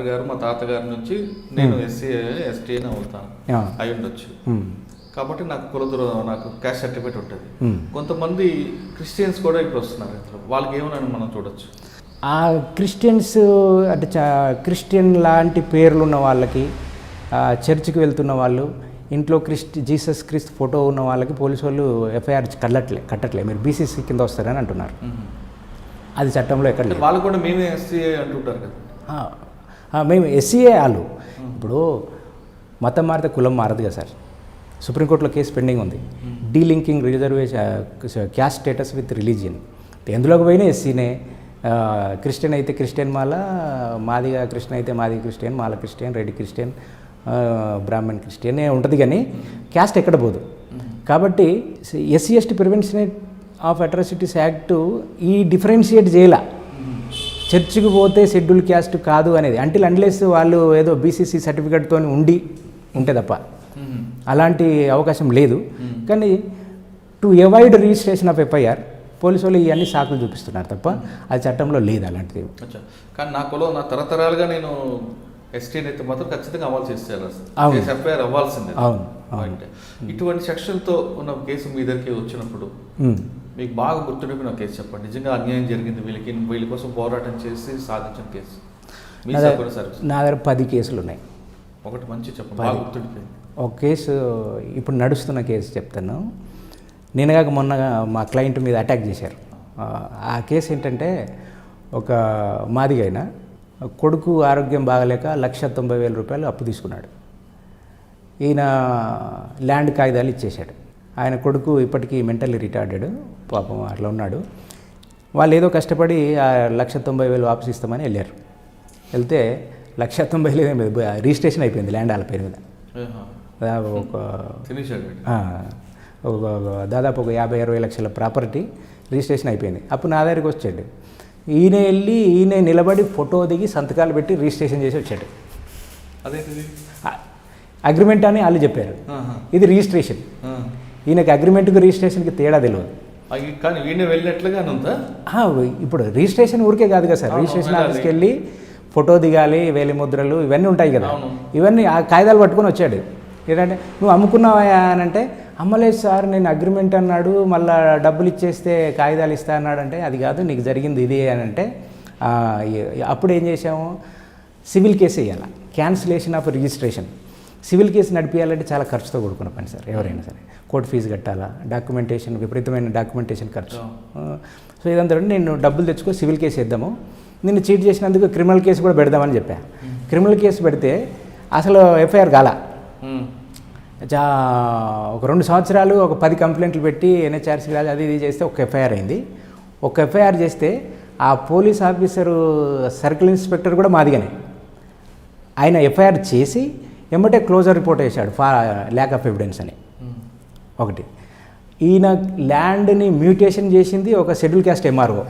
గారు మా తాతగారి నుంచి నేను ఎస్టీ అని అవుతాను అయి ఉండొచ్చు. కాబట్టి నాకు క్యాస్ట్ సర్టిఫికేట్ ఉంటుంది. కొంతమంది క్రిస్టియన్స్ కూడా ఇప్పుడు వస్తున్నారు, వాళ్ళకి ఏమన్నా మనం చూడొచ్చు. ఆ క్రిస్టియన్స్ అంటే క్రిస్టియన్ లాంటి పేర్లు ఉన్న వాళ్ళకి, చర్చికి వెళ్తున్న వాళ్ళు, ఇంట్లో జీసస్ క్రీస్తు ఫోటో ఉన్న వాళ్ళకి పోలీసు వాళ్ళు ఎఫ్ఐఆర్ కట్టట్లే మీరు బీసీసీ కింద వస్తారని అంటున్నారు. అది చట్టంలో ఎక్కడ లేదు. వాళ్ళు కూడా మేమే ఎస్సీఏ అంటుంటారు కదా. మేము ఎస్సీఏ వాళ్ళు. ఇప్పుడు మతం మారితే కులం మారదు కదా సార్. సుప్రీంకోర్టులో కేసు పెండింగ్ ఉంది, delinking reservation caste status with religion. ఎందులోకి పోయినా ఎస్సీనే. క్రిస్టియన్ అయితే క్రిస్టియన్ మాల, మాదిగా క్రిస్టియన్ అయితే మాది Christian, Mala Christian, Reddy Christian, Brahmin Christian ఉంటుంది, కానీ క్యాస్ట్ ఎక్కడ పోదు. కాబట్టి SC ST prevention of atrocities act ఈ డిఫరెన్షియేట్ చేయాల. చర్చికి పోతే షెడ్యూల్ క్యాస్ట్ కాదు అనేది అన్లెస్ వాళ్ళు ఏదో బీసీసీ సర్టిఫికేట్తో ఉంటే తప్ప అలాంటి అవకాశం లేదు. కానీ to avoid registration of FIR police వాళ్ళు ఇవన్నీ సాకులు చూపిస్తున్నారు తప్ప అది చట్టంలో లేదు అలాంటిది. కానీ నా తరతరాలుగా నేను ఎస్టీని అయితే మాత్రం ఖచ్చితంగా అమలు చేసేయాలి, ఎఫ్ఐఆర్ అవ్వాల్సిందే. అవును. ఇటువంటి సెక్షన్తో ఉన్న కేసు మీ దగ్గరికి వచ్చినప్పుడు మీకు బాగా గుర్తుండిపోయిన కేసు చెప్పండి. నిజంగా అన్యాయం జరిగింది వీళ్ళ కోసం పోరాటం చేసి సాధించిన కేసు. నా దగ్గర 10 కేసులు ఉన్నాయి. ఒకటి మంచి చెప్పండి, బాగా గుర్తుండిపోయింది. ఒక కేసు ఇప్పుడు నడుస్తున్న కేసు చెప్తాను. నేనుగాక మొన్న మా క్లయింట్ మీద అటాక్ చేశారు. ఆ కేసు ఏంటంటే, ఒక మాదిగైన కొడుకు ఆరోగ్యం బాగలేక 1,90,000 రూపాయలు అప్పు తీసుకున్నాడు. ఈయన ల్యాండ్ కాగితాలు ఇచ్చేశాడు. ఆయన కొడుకు ఇప్పటికీ మెంటల్లీ రిటార్డెడ్, పాపం అట్లా ఉన్నాడు. వాళ్ళు ఏదో కష్టపడి ఆ 1,90,000 వాపసు ఇస్తామని వెళ్ళారు. వెళ్తే 1,90,000 రిజిస్ట్రేషన్ అయిపోయింది ల్యాండ్ వాళ్ళ పేరు మీద. దాదాపు ఒక 50-60 లక్షల ప్రాపర్టీ రిజిస్ట్రేషన్ అయిపోయింది. అప్పుడు నా దగ్గరికి వచ్చాడు. ఈయన నిలబడి ఫోటో దిగి సంతకాలు పెట్టి రిజిస్ట్రేషన్ చేసి వచ్చాడు. అదేంటిది అగ్రిమెంట్ అని వాళ్ళు చెప్పారు. ఇది రిజిస్ట్రేషన్. ఈయనకి అగ్రిమెంట్కి రిజిస్ట్రేషన్కి తేడా తెలియదు. కానీ ఈయన వెళ్ళినట్లుగా ఉందా? ఇప్పుడు రిజిస్ట్రేషన్ ఊరికే కాదు కదా సార్. రిజిస్ట్రేషన్ ఆఫీస్కి వెళ్ళి ఫోటో దిగాలి, వేలి ముద్రలు ఇవన్నీ ఉంటాయి కదా. ఇవన్నీ ఆ కాగితాలు పట్టుకొని వచ్చాడు. ఏంటంటే నువ్వు అమ్ముకున్నావా అని అంటే, అమ్మలేదు సార్, నేను అగ్రిమెంట్ అన్నాడు, మళ్ళీ డబ్బులు ఇచ్చేస్తే కాగితాలు ఇస్తా అన్నాడు. అంటే అది కాదు, నీకు జరిగింది ఇది అని అంటే, అప్పుడు ఏం చేసాము, సివిల్ కేసు వేయాలి, cancellation of registration. Civil case నడిపించాలంటే చాలా ఖర్చుతో కూడుకున్న పని సార్. ఎవరైనా సరే కోర్టు ఫీజు కట్టాలా, డాక్యుమెంటేషన్, విపరీతమైన డాక్యుమెంటేషన్ ఖర్చు. సో ఇదంతా నేను డబ్బులు తెచ్చుకో సివిల్ కేసు వేద్దాము, నిన్ను చీట్ చేసినందుకు క్రిమినల్ కేసు కూడా పెడదామని చెప్పా. క్రిమినల్ కేసు పెడితే అసలు ఎఫ్ఐఆర్ కాల. ఒక 2 సంవత్సరాలు ఒక 10 కంప్లైంట్లు పెట్టి ఎన్హెచ్ఆర్సీ రాజు అది ఇది చేస్తే ఒక ఎఫ్ఐఆర్ అయింది. ఒక ఎఫ్ఐఆర్ చేస్తే ఆ పోలీస్ ఆఫీసరు సర్కిల్ ఇన్స్పెక్టర్ కూడా మాదిగానే. ఆయన ఎఫ్ఐఆర్ చేసి ఎమ్మటే క్లోజర్ రిపోర్ట్ వేశాడు ల్యాక్ ఆఫ్ ఎవిడెన్స్ అని. ఒకటి, ఈయన ల్యాండ్ని మ్యూటేషన్ చేసింది ఒక షెడ్యూల్ క్యాస్ట్ ఎంఆర్ఓ.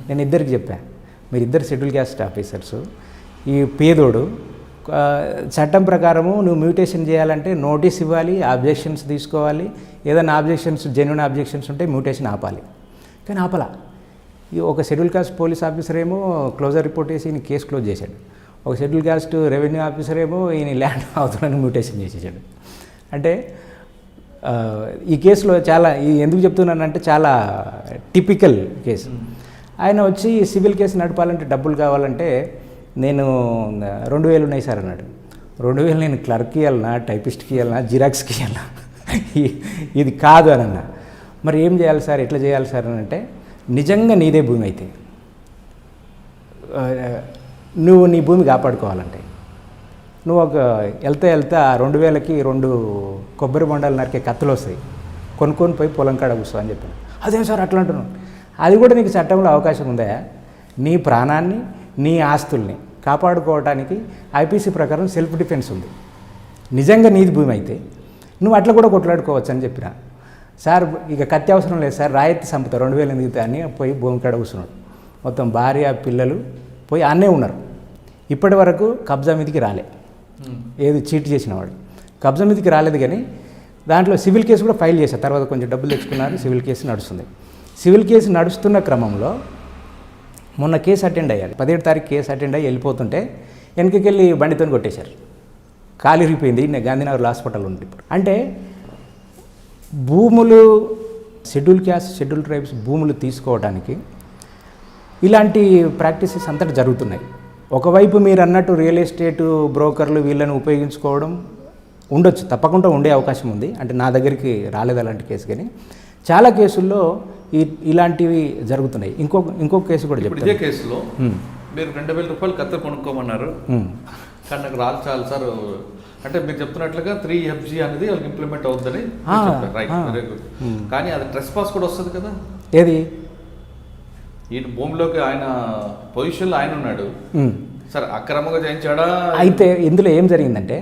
నేను ఇద్దరికి చెప్పాను, మీరు ఇద్దరు షెడ్యూల్ క్యాస్ట్ ఆఫీసర్స్, ఈ పేదోడు చట్టం ప్రకారము నువ్వు మ్యూటేషన్ చేయాలంటే నోటీస్ ఇవ్వాలి, ఆబ్జెక్షన్స్ తీసుకోవాలి, ఏదైనా ఆబ్జెక్షన్స్ జెన్యున్ ఆబ్జెక్షన్స్ ఉంటే మ్యూటేషన్ ఆపాలి. కానీ ఆపలా. ఈ ఒక షెడ్యూల్ కాస్ట్ పోలీస్ ఆఫీసర్ ఏమో క్లోజర్ రిపోర్ట్ చేసి ఈయన కేసు క్లోజ్ చేశాడు. ఒక షెడ్యూల్ కాస్ట్ రెవెన్యూ ఆఫీసర్ ఏమో ఈయన ల్యాండ్ అవుతుందని మ్యూటేషన్ చేసేసాడు. అంటే ఈ కేసులో చాలా ఎందుకు చెప్తున్నానంటే చాలా టిపికల్ కేసు. ఆయన వచ్చి సివిల్ కేసు నడపాలంటే డబ్బులు కావాలంటే నేను 2000 ఉన్నాయి సార్ అన్నాడు. 2000 నేను క్లర్క్కి ఇవ్వాలన్నా, టైపిస్ట్కి ఇవ్వాలన్నా, జిరాక్స్కి ఇవ్వాలన్నా, ఇది కాదు అని అన్నా. మరి ఏం చేయాలి సార్, ఎట్లా చేయాలి సార్ అని అంటే, నిజంగా నీదే భూమి అయితే నువ్వు నీ భూమి కాపాడుకోవాలంటే నువ్వు ఒక వెళ్తా 2000కి 2 కొబ్బరి బొండాలు నరికే కత్తులు వస్తాయి, కొనుక్కొని పోయి పొలం కాడ కూర్చో అని చెప్పాను. అదేం సార్ అట్లా అంటున్నాను. అది కూడా నీకు చట్టంలో అవకాశం ఉందా? నీ ప్రాణాన్ని నీ ఆస్తుల్ని కాపాడుకోవడానికి ఐపీసీ ప్రకారం సెల్ఫ్ డిఫెన్స్ ఉంది. నిజంగా నీది భూమి అయితే నువ్వు అట్లా కూడా కొట్లాడుకోవచ్చు అని చెప్పిన. సార్ ఇక కత్తి అవసరం లేదు సార్, రాయెత్తి చంపుతా 2000 ఎందుకు అని పోయి భూమి కాడ కూర్చున్నాడు. మొత్తం భార్య పిల్లలు పోయి అన్నే ఉన్నారు. ఇప్పటి వరకు కబ్జా మీదకి రాలే, ఏది చీట్ చేసినవాడు కబ్జా మీదకి రాలేదు. కానీ దాంట్లో సివిల్ కేసు కూడా ఫైల్ చేశారు. తర్వాత కొంచెం డబ్బులు తెచ్చుకున్నారు, సివిల్ కేసు నడుస్తుంది. సివిల్ కేసు నడుస్తున్న క్రమంలో మొన్న కేసు అటెండ్ అయ్యాలి. 17వ తారీఖు కేసు అటెండ్ అయ్యి వెళ్ళిపోతుంటే వెనకకెళ్ళి బండితో కొట్టేశారు. కాలు ఇరిగిపోయింది. గాంధీనగర్ హాస్పిటల్ ఉంది ఇప్పుడు. అంటే భూములు షెడ్యూల్ క్యాస్ట్ షెడ్యూల్ ట్రైబ్స్ భూములు తీసుకోవడానికి ఇలాంటి ప్రాక్టీసెస్ అంతటా జరుగుతున్నాయి. ఒకవైపు మీరు అన్నట్టు రియల్ ఎస్టేట్ బ్రోకర్లు వీళ్ళని ఉపయోగించుకోవడం ఉండొచ్చు, తప్పకుండా ఉండే అవకాశం ఉంది. అంటే నా దగ్గరికి రాలేదు అలాంటి కేసు, కానీ చాలా కేసుల్లో ఇలాంటివి జరుగుతున్నాయి. ఇంకొక కేసు కూడా చెప్తాను. ఇదే కేసులో మీరు 2000 రూపాయలు కత్తి కొనుక్కోమన్నారు, కానీ నాకు రాదు చాలు సార్ అంటే మీరు చెప్తున్నట్లుగా 3FG అనేది వాళ్ళకి ఇంప్లిమెంట్ అవుతుందని రైట్, వెరీ గుడ్. కానీ అది ట్రెస్ పాస్ కూడా వస్తుంది కదా. ఏది? ఈయన భూమిలోకి ఆయన పొజిషన్లో ఆయన ఉన్నాడు సార్, అక్రమంగా చేయించాడా? అయితే ఇందులో ఏం జరిగిందంటే,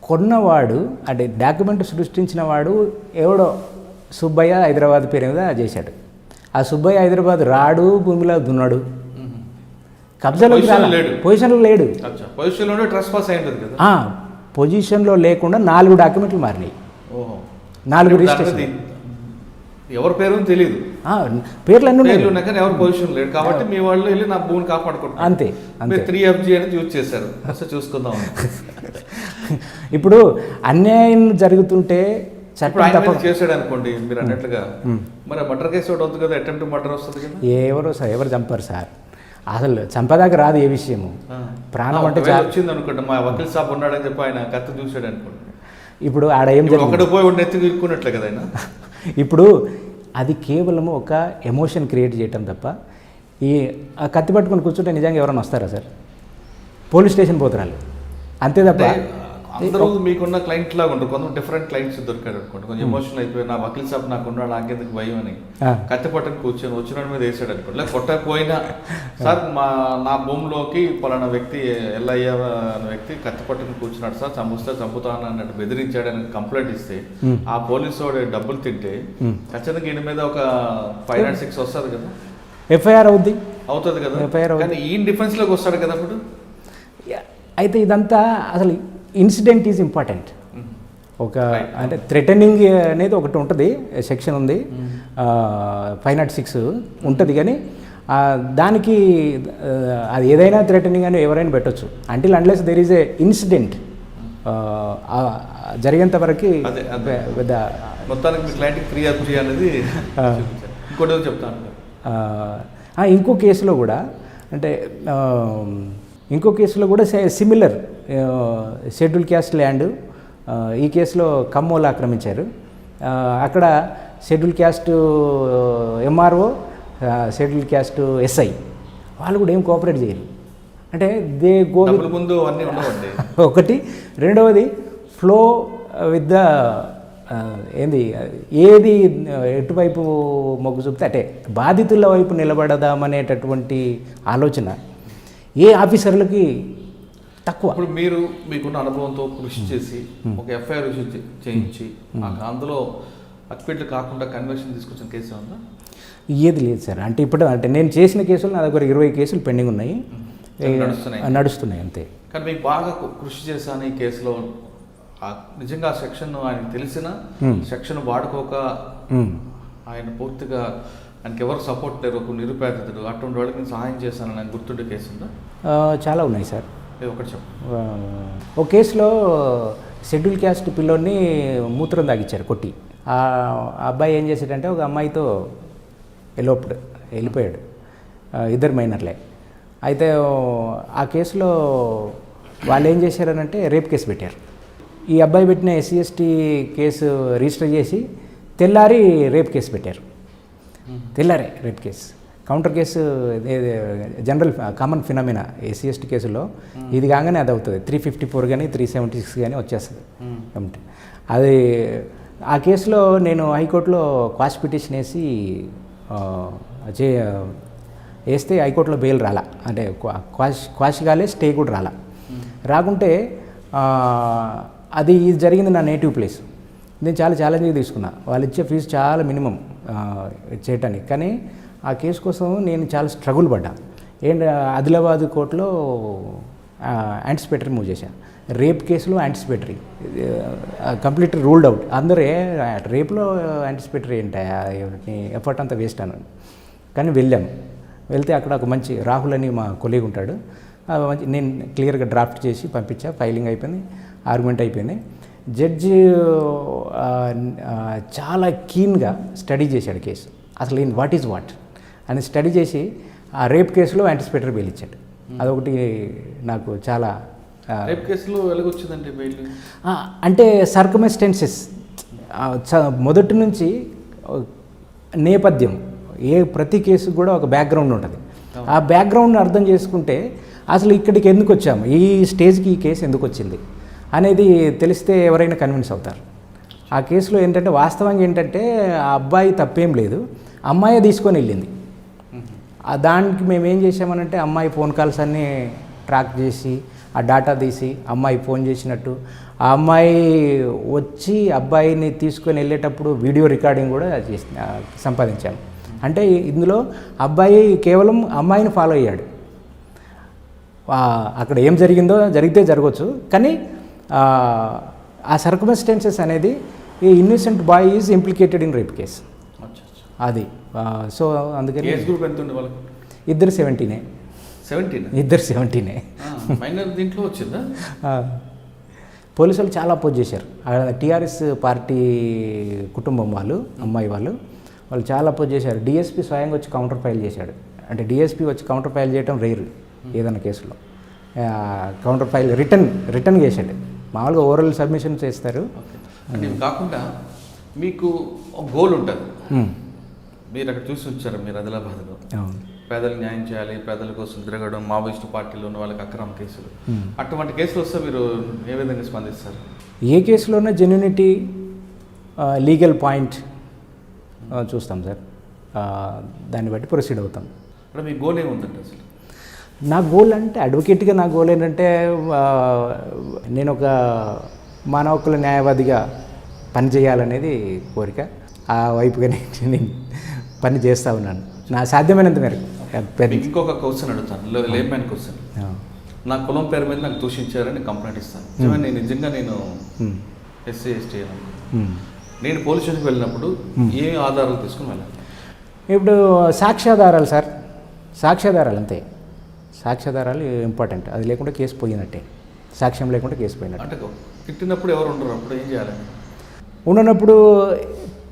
కొన్నవాడు అంటే డాక్యుమెంట్ సృష్టించిన వాడు ఎవడో సుబ్బయ్య హైదరాబాద్ పేరు మీద చేశాడు. ఆ సుబ్బయ్య హైదరాబాద్ రాడు, భూమిలో దున్నాడు, కబ్జాలోకి పొజిషన్లో లేడు. పొజిషన్లో ట్రెస్ పాస్ అయి ఉంటుంది కదా. పొజిషన్లో లేకుండా 4 డాక్యుమెంట్లు మారినాయి. 4 రిజిస్ట్రేషన్. ఎవరి పేరు తెలియదు, పేర్లు అన్నీ ఉన్నాయి కానీ ఎవరు పొజిషన్ లేడు. కాబట్టి మీ వాళ్ళు వెళ్ళి నా భూమిని కాపాడుకుంటారు. అంతే. 3FG అనేది యూజ్ చేశారు. అసలు చూసుకుందాం. ఇప్పుడు అన్యాయం జరుగుతుంటే చట్టం చేసాడు అనుకోండి మీరు అన్నట్లుగా, మరి మర్డర్ కేసు ఒకటి వద్దు కదా, అటెంప్ట్ మర్డర్ వస్తుంది కదా. ఎవరు చంపారు సార్? అసలు చంపదాకా రాదు ఏ విషయము. ప్రాణం అంటే వచ్చింది అనుకోండి, మా వకీల్ సాబ్ ఉన్నాడని చెప్పి ఆయన కత్తి చూసాడు అనుకోండి. ఇప్పుడు ఆడ ఏం ఒకటి పోయి ఎత్తి తీరుకున్నట్లే కదా ఆయన. ఇప్పుడు అది కేవలం ఒక ఎమోషన్ క్రియేట్ చేయటం తప్ప, ఆ కత్తి పట్టుకొని కూర్చుంటే నిజంగా ఎవరైనా వస్తారా సార్? పోలీస్ స్టేషన్ పోతున్నారు అంతే తప్ప. అందరూ మీకున్న క్లయింట్ లాగా ఉంటారు, కొంచెం డిఫరెంట్ క్లయింట్స్ దొరికారు అనుకోండి. కొంచెం ఎమోషనల్ అయిపోయి నా వకీల్ సాబ్ నాకు ఉన్నాడు, నాకెందుకు భయం అని కత్తి పట్టుకుని కూర్చొని వచ్చిన మీద వేసాడు అనుకోండి. లేదా కొట్టకపోయినా సార్ నా భూమిలోకి పలానా వ్యక్తి ఎల్లయ్య అనే వ్యక్తి కత్తి పట్టుకుని కూర్చున్నాడు సార్, చంపుతాను అన్నట్టు బెదిరించాడని కంప్లైంట్ ఇస్తే ఆ పోలీసు వాడు డబ్బులు తింటే ఖచ్చితంగా ఈయన మీద ఒక 506 వస్తుంది కదా, ఎఫ్ఐఆర్ అవుతుంది కదా. కానీ ఈ డిఫెన్స్లోకి వస్తాడు కదా అప్పుడు. అయితే ఇదంతా అసలు ఇన్సిడెంట్ ఈజ్ ఇంపార్టెంట్. ఒక అంటే థ్రెటనింగ్ అనేది ఒకటి ఉంటుంది, సెక్షన్ ఉంది 506 ఉంటుంది. కానీ దానికి అది ఏదైనా థ్రెటనింగ్ అని ఎవరైనా పెట్టవచ్చు. Until unless there is a incident జరిగేంత వరకు పెద్ద మొత్తానికి మీ క్లయింట్కి 3FG అనేది ఇంకోటి చెప్తాను. ఇంకో కేసులో కూడా అంటే ఇంకో కేసులో కూడా సిమిలర్ షెడ్యూల్ క్యాస్ట్ ల్యాండ్. ఈ కేసులో కమ్మోలు ఆక్రమించారు. అక్కడ schedule caste MRO, schedule caste SI వాళ్ళు కూడా ఏం కోఆపరేట్ చేయరు. అంటే దే గో ముందు అన్నీ ఉండవండి. ఒకటి. రెండవది ఫ్లో విత్ ద ఏది ఎటువైపు మొగ్గు చూపితే అటే బాధితుల వైపు నిలబడదామనేటటువంటి ఆలోచన ఏ ఆఫీసర్లకి తక్కువ. ఇప్పుడు మీరు మీకున్న అనుభవంతో కృషి చేసి ఒక FIR చేయించి అందులో అక్విట్ కాకుండా కన్వర్షన్ తీసుకొచ్చిన కేసు ఉందా? ఏది లేదు సార్. అంటే ఇప్పుడు అంటే నేను చేసిన కేసులు నా దగ్గర 20 కేసులు పెండింగ్ ఉన్నాయి. నడుస్తున్నాయి అంతే. కానీ మీకు బాగా కృషి చేశాను ఈ కేసులో, నిజంగా ఆ సెక్షన్ ఆయనకు తెలిసిన సెక్షన్ వాడుకోక ఆయన పూర్తిగా ఆయనకి ఎవరు సపోర్ట్ లేరు, ఒక నిరుపేదతుడు, అటువంటి వాళ్ళకి నేను సహాయం చేశానని ఆయన గుర్తుండే కేసు ఉందా? చాలా ఉన్నాయి సార్. ఒకటి చెప్పు. ఒక కేసులో షెడ్యూల్ క్యాస్ట్ పిల్లోని మూత్రం తాగిచ్చారు కొట్టి. ఆ అబ్బాయి ఏం చేశాడంటే ఒక అమ్మాయితో వెళ్ళిపోయాడు, ఇద్దరు మైనర్లే. అయితే ఆ కేసులో వాళ్ళు ఏం చేశారనంటే రేప్ కేసు పెట్టారు. ఈ అబ్బాయి పెట్టిన ఎస్సీ ఎస్టీ కేసు రిజిస్టర్ చేసి తెల్లారి రేప్ కేసు పెట్టారు. తెల్లారే rape case, counter case, general common phenomena SC ST కేసులో ఇది కాగానే అది అవుతుంది. 354 కానీ 376 కానీ వచ్చేస్తుంది. అది ఆ కేసులో నేను హైకోర్టులో క్వాష్ పిటిషన్ వేస్తే హైకోర్టులో బెయిల్ రాలా, అంటే క్వాష్ కాలే, స్టే కూడా రాకుంటే అది జరిగింది నా నేటివ్ ప్లేస్. నేను చాలా ఛాలెంజ్గా తీసుకున్నా. వాళ్ళు ఇచ్చే ఫీజు చాలా మినిమం చేయటానికి. కానీ ఆ కేసు కోసం నేను చాలా స్ట్రగుల్ పడ్డా. ఆదిలాబాద్ కోర్టులో యాంటిసిపేటరీ మూవ్ చేశాను. రేప్ కేసులో యాంటిసిపేటరీ కంప్లీట్ రూల్డ్ అవుట్. అందరూ రేపులో యాంటిసిపేటరీ ఏంటా, ఎఫర్ట్ అంతా వేస్ట్ అని. కానీ వెళ్తే అక్కడ ఒక మంచి రాహుల్ అని మా కొలీగ్ ఉంటాడు, మంచి నేను క్లియర్గా డ్రాఫ్ట్ చేసి పంపించా. ఫైలింగ్ అయిపోయింది, ఆర్గ్యుమెంట్ అయిపోయింది. జడ్జి చాలా కీన్గా స్టడీ చేశాడు కేసు, అసలు వాట్ ఈజ్ వాట్ అని స్టడీ చేసి ఆ రేప్ కేసులో యాంటిసిపేటరీ బెయిల్ ఇచ్చాడు. అదొకటి నాకు చాలా. రేప్ కేసులో ఎలాగొచ్చిందంటే బెయిల్ అంటే సర్కమ్స్టెన్సెస్ మొదటి నుంచి నేపథ్యం, ప్రతి కేసు కూడా ఒక బ్యాక్గ్రౌండ్ ఉంటుంది. ఆ బ్యాక్గ్రౌండ్ని అర్థం చేసుకుంటే అసలు ఇక్కడికి ఎందుకు వచ్చాము, ఈ స్టేజ్కి ఈ కేసు ఎందుకు వచ్చింది అనేది తెలిస్తే ఎవరైనా కన్విన్స్ అవుతారు. ఆ కేసులో ఏంటంటే వాస్తవంగా ఏంటంటే ఆ అబ్బాయి తప్పేం లేదు, అమ్మాయి తీసుకొని వెళ్ళింది. దానికి మేము ఏం చేసామనంటే అమ్మాయి ఫోన్ కాల్స్ అన్నీ ట్రాక్ చేసి ఆ డాటా తీసి అమ్మాయి ఫోన్ చేసినట్టు, ఆ అమ్మాయి వచ్చి అబ్బాయిని తీసుకొని వెళ్ళేటప్పుడు వీడియో రికార్డింగ్ కూడా సంపాదించాము. అంటే ఇందులో అబ్బాయి కేవలం అమ్మాయిని ఫాలో అయ్యాడు. అక్కడ ఏం జరిగితే జరగవచ్చు, కానీ ఆ సర్కమ్స్టెన్సెస్ అనేది ఈ innocent boy is implicated in rape case అది. సో అందుకని ఇద్దరు 17 ఇద్దరు 17 దీంట్లో వచ్చిందా. పోలీసులు చాలా అపోజ్ చేశారు. టీఆర్ఎస్ పార్టీ కుటుంబం అమ్మాయి వాళ్ళు చాలా అపోజ్ చేశారు. డిఎస్పీ స్వయంగా వచ్చి కౌంటర్ ఫైల్ చేశాడు. అంటే డిఎస్పీ వచ్చి కౌంటర్ ఫైల్ చేయడం రేరు ఏదైనా కేసులో. కౌంటర్ ఫైల్ రిటర్న్ చేశాడు. మామూలుగా ఓరల్ సబ్మిషన్ చేస్తారు. కాకుండా మీకు ఒక గోల్ ఉంటుంది, మీరు అక్కడ చూసి వచ్చారు, మీరు ఆదిలాబాద్లో పేదలకు న్యాయం చేయాలి, పేదల కోసం తిరగడం, మావోయిస్టు పార్టీలో ఉన్న వాళ్ళకి అక్రమ కేసులు, అటువంటి కేసులు వస్తే మీరు ఏ విధంగా స్పందిస్తారు? ఏ కేసులోనే జెన్యూనిటీ, లీగల్ పాయింట్ చూస్తాం సార్. దాన్ని బట్టి ప్రొసీడ్ అవుతాం. అంటే మీ గోల్ ఏముందంటే అసలు? నా గోల్ అంటే అడ్వకేట్గా నా గోల్ ఏంటంటే నేను ఒక మానవ హక్కుల న్యాయవాదిగా పనిచేయాలనేది కోరిక. ఆ వైపుగానే నేను పని చేస్తూ ఉన్నాను నా సాధ్యమైనంత మేరకు. ఇంకొక క్వశ్చన్ అడుగుతాను, లేమైన క్వశ్చన్. నా కులం పేరు మీద నాకు దూషించారని కంప్లైంట్ ఇస్తాను. నేను నిజంగా ఎస్సీ ఎస్టీ నేను పోలీస్ స్టేషన్కి వెళ్ళినప్పుడు ఏ ఆధారాలు తీసుకుని వెళ్ళాలి? ఇప్పుడు సాక్ష్యాధారాలు సార్, సాక్ష్యాధారాలు అంతే. సాక్ష్యాధారాలు ఇంపార్టెంట్. అది లేకుండా కేసు పోయినట్టే, సాక్ష్యం లేకుండా కేసు పోయినట్టు. అంటే తిట్టినప్పుడు ఎవరు ఉండరు, అప్పుడు ఏం చేయాలని? ఉండనప్పుడు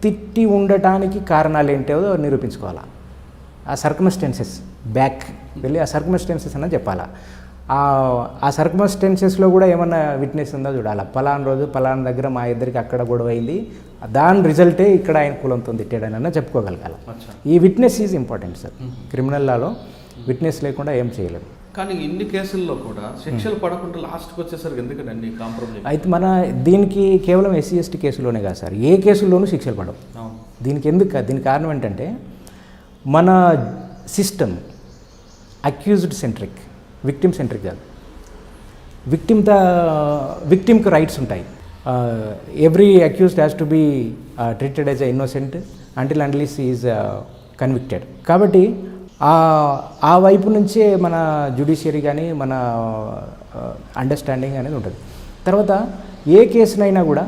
తిట్టి ఉండటానికి కారణాలు ఏంటో నిరూపించుకోవాలా. ఆ సర్కమ్స్టెన్సెస్ బ్యాక్ వెళ్ళి ఆ సర్కమ్స్టెన్సెస్ అన్నది చెప్పాలా. ఆ సర్కమ్స్టెన్సెస్లో కూడా ఏమన్నా విట్నెస్ ఉందో చూడాలి. పలానా రోజు పలానా దగ్గర మా ఇద్దరికి అక్కడ గొడవ అయింది, దాని రిజల్టే ఇక్కడ ఆయన కులంతో తిట్టాడనన్నా చెప్పుకోగలగాలి. ఈ witness is important sir. Criminal Lalo witness లేకుండా ఏం చేయలేము. కానీ ఇన్ని కేసుల్లో కూడా శిక్షలు పడకుండా లాస్ట్కి వచ్చేసరికి ఎందుకంటే కాంప్రమైజ్ అయితే మన దీనికి కేవలం ఎస్సీ ఎస్టీ కేసులోనే కాదు సార్, ఏ కేసుల్లోనూ శిక్షలు పడవు. దీనికి కారణం ఏంటంటే మన system accused centric, victim centric కాదు. విక్టిమ్కి రైట్స్ ఉంటాయి. Every accused has to be treated as a innocent until unless is convicted. కాబట్టి ఆ వైపు నుంచే మన జ్యుడిషియరీ కానీ మన అండర్స్టాండింగ్ అనేది ఉంటుంది. తర్వాత ఏ కేసునైనా కూడా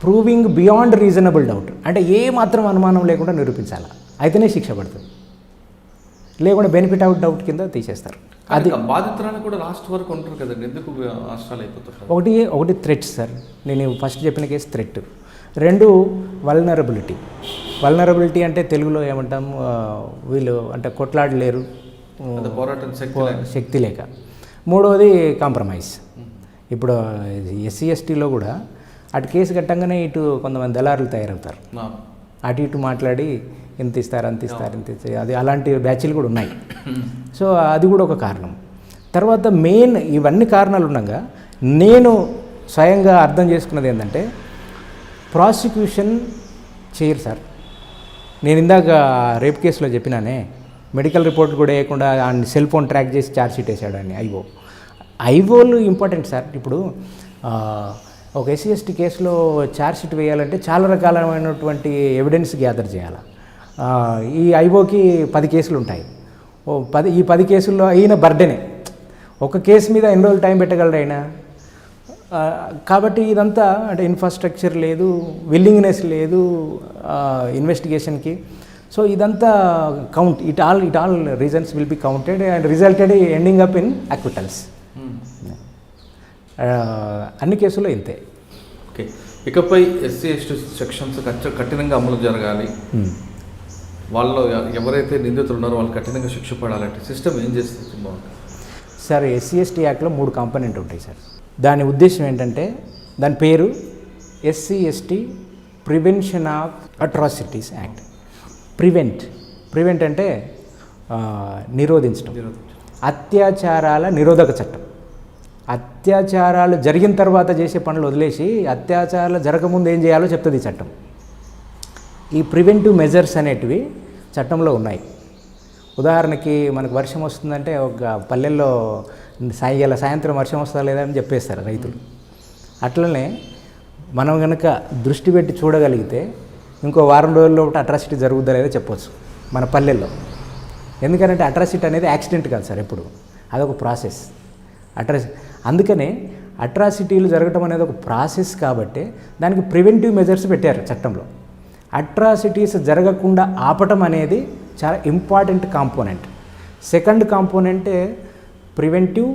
ప్రూవింగ్ బియాండ్ రీజనబుల్ డౌట్, అంటే ఏ మాత్రం అనుమానం లేకుండా నిరూపించాలి, అయితేనే శిక్ష పడుతుంది. లేకుండా బెనిఫిట్ అవుట్ డౌట్ కింద తీసేస్తారు. అది బాధితురాలు కూడా లాస్ట్ వరకు ఉంటారు కదండి, ఎందుకు నష్టాలు అయిపోతారు? ఒకటి థ్రెట్స్ సార్, నేను ఫస్ట్ చెప్పిన కేసు థ్రెట్. 2 వల్నరబిలిటీ అంటే తెలుగులో ఏమంటాం, వీళ్ళు అంటే కొట్లాడలేరు, పోరాటం శక్తి లేక. 3వది కాంప్రమైజ్. ఇప్పుడు ఎస్సీ ఎస్టీలో కూడా అటు కేసు కట్టంగానే ఇటు కొంతమంది దళారులు తయారవుతారు, అటు ఇటు మాట్లాడి ఇంత ఇస్తారు అంత ఇస్తారు ఇంత ఇస్తారు, అది అలాంటి బ్యాచ్లు కూడా ఉన్నాయి. సో అది కూడా ఒక కారణం. తర్వాత మెయిన్ ఇవన్నీ కారణాలు ఉండగా నేను స్వయంగా అర్థం చేసుకున్నది ఏంటంటే, ప్రాసిక్యూషన్ చేయరు సార్. నేను ఇందాక రేప్ కేసులో చెప్పినానే, మెడికల్ రిపోర్ట్ కూడా వేయకుండా ఆయన సెల్ ఫోన్ ట్రాక్ చేసి ఛార్జ్షీట్ వేసాడని. ఐఓలు ఇంపార్టెంట్ సార్. ఇప్పుడు ఒక ఎస్సీ ఎస్టీ కేసులో ఛార్జ్షీట్ వేయాలంటే చాలా రకాలైనటువంటి ఎవిడెన్స్ గ్యాదర్ చేయాలి. ఈ ఐఓకి 10 కేసులు ఉంటాయి. ఈ 10 కేసుల్లో అయిన బర్డెనే, ఒక కేసు మీద ఎన్ని రోజులు టైం పెట్టగలడు ఆయన. కాబట్టి ఇదంతా అంటే ఇన్ఫ్రాస్ట్రక్చర్ లేదు, విల్లింగ్నెస్ లేదు ఇన్వెస్టిగేషన్కి. సో ఇదంతా count, it all reasons will be counted and resulted ending up in acquittals. అన్ని కేసుల్లో ఇంతే. ఓకే, ఇకపై ఎస్సీ ఎస్టీ సెక్షన్స్ కఠినంగా అమలు జరగాలి, వాళ్ళు ఎవరైతే నిందితులు ఉన్నారో వాళ్ళు కఠినంగా శిక్ష పడాలంటే సిస్టమ్ ఏం చేస్తుంది బాగుంటుంది సార్? ఎస్సీ ఎస్టీ యాక్ట్లో 3 కాంపోనెంట్ ఉంటాయి సార్. దాని ఉద్దేశం ఏంటంటే, దాని పేరు SC ST prevention of atrocities act. Prevent అంటే నిరోధించడం, అత్యాచారాల నిరోధక చట్టం. అత్యాచారాలు జరిగిన తర్వాత చేసే పనులు వదిలేసి అత్యాచారాలు జరగకముందు ఏం చేయాలో చెప్తుంది ఈ చట్టం. ఈ ప్రివెంటివ్ మెజర్స్ అనేటివి చట్టంలో ఉన్నాయి. ఉదాహరణకి మనకు వర్షం వస్తుందంటే ఒక పల్లెల్లో సాయంత్రం వర్షం వస్తుందా లేదా అని చెప్పేస్తారు రైతులు. అట్లనే మనం కనుక దృష్టి పెట్టి చూడగలిగితే ఇంకో వారం రోజుల్లో అట్రాసిటీ జరుగుతుందా లేదా చెప్పవచ్చు మన పల్లెల్లో. ఎందుకంటే అట్రాసిటీ అనేది యాక్సిడెంట్ కాదు సార్, ఎప్పుడు అదొక ప్రాసెస్. అందుకనే అట్రాసిటీలు జరగటం అనేది ఒక ప్రాసెస్ కాబట్టి దానికి ప్రివెంటివ్ మెజర్స్ పెట్టారు చట్టంలో. అట్రాసిటీస్ జరగకుండా ఆపటం అనేది చాలా ఇంపార్టెంట్ కాంపోనెంట్. సెకండ్ కాంపోనెంటే ప్రివెంటివ్,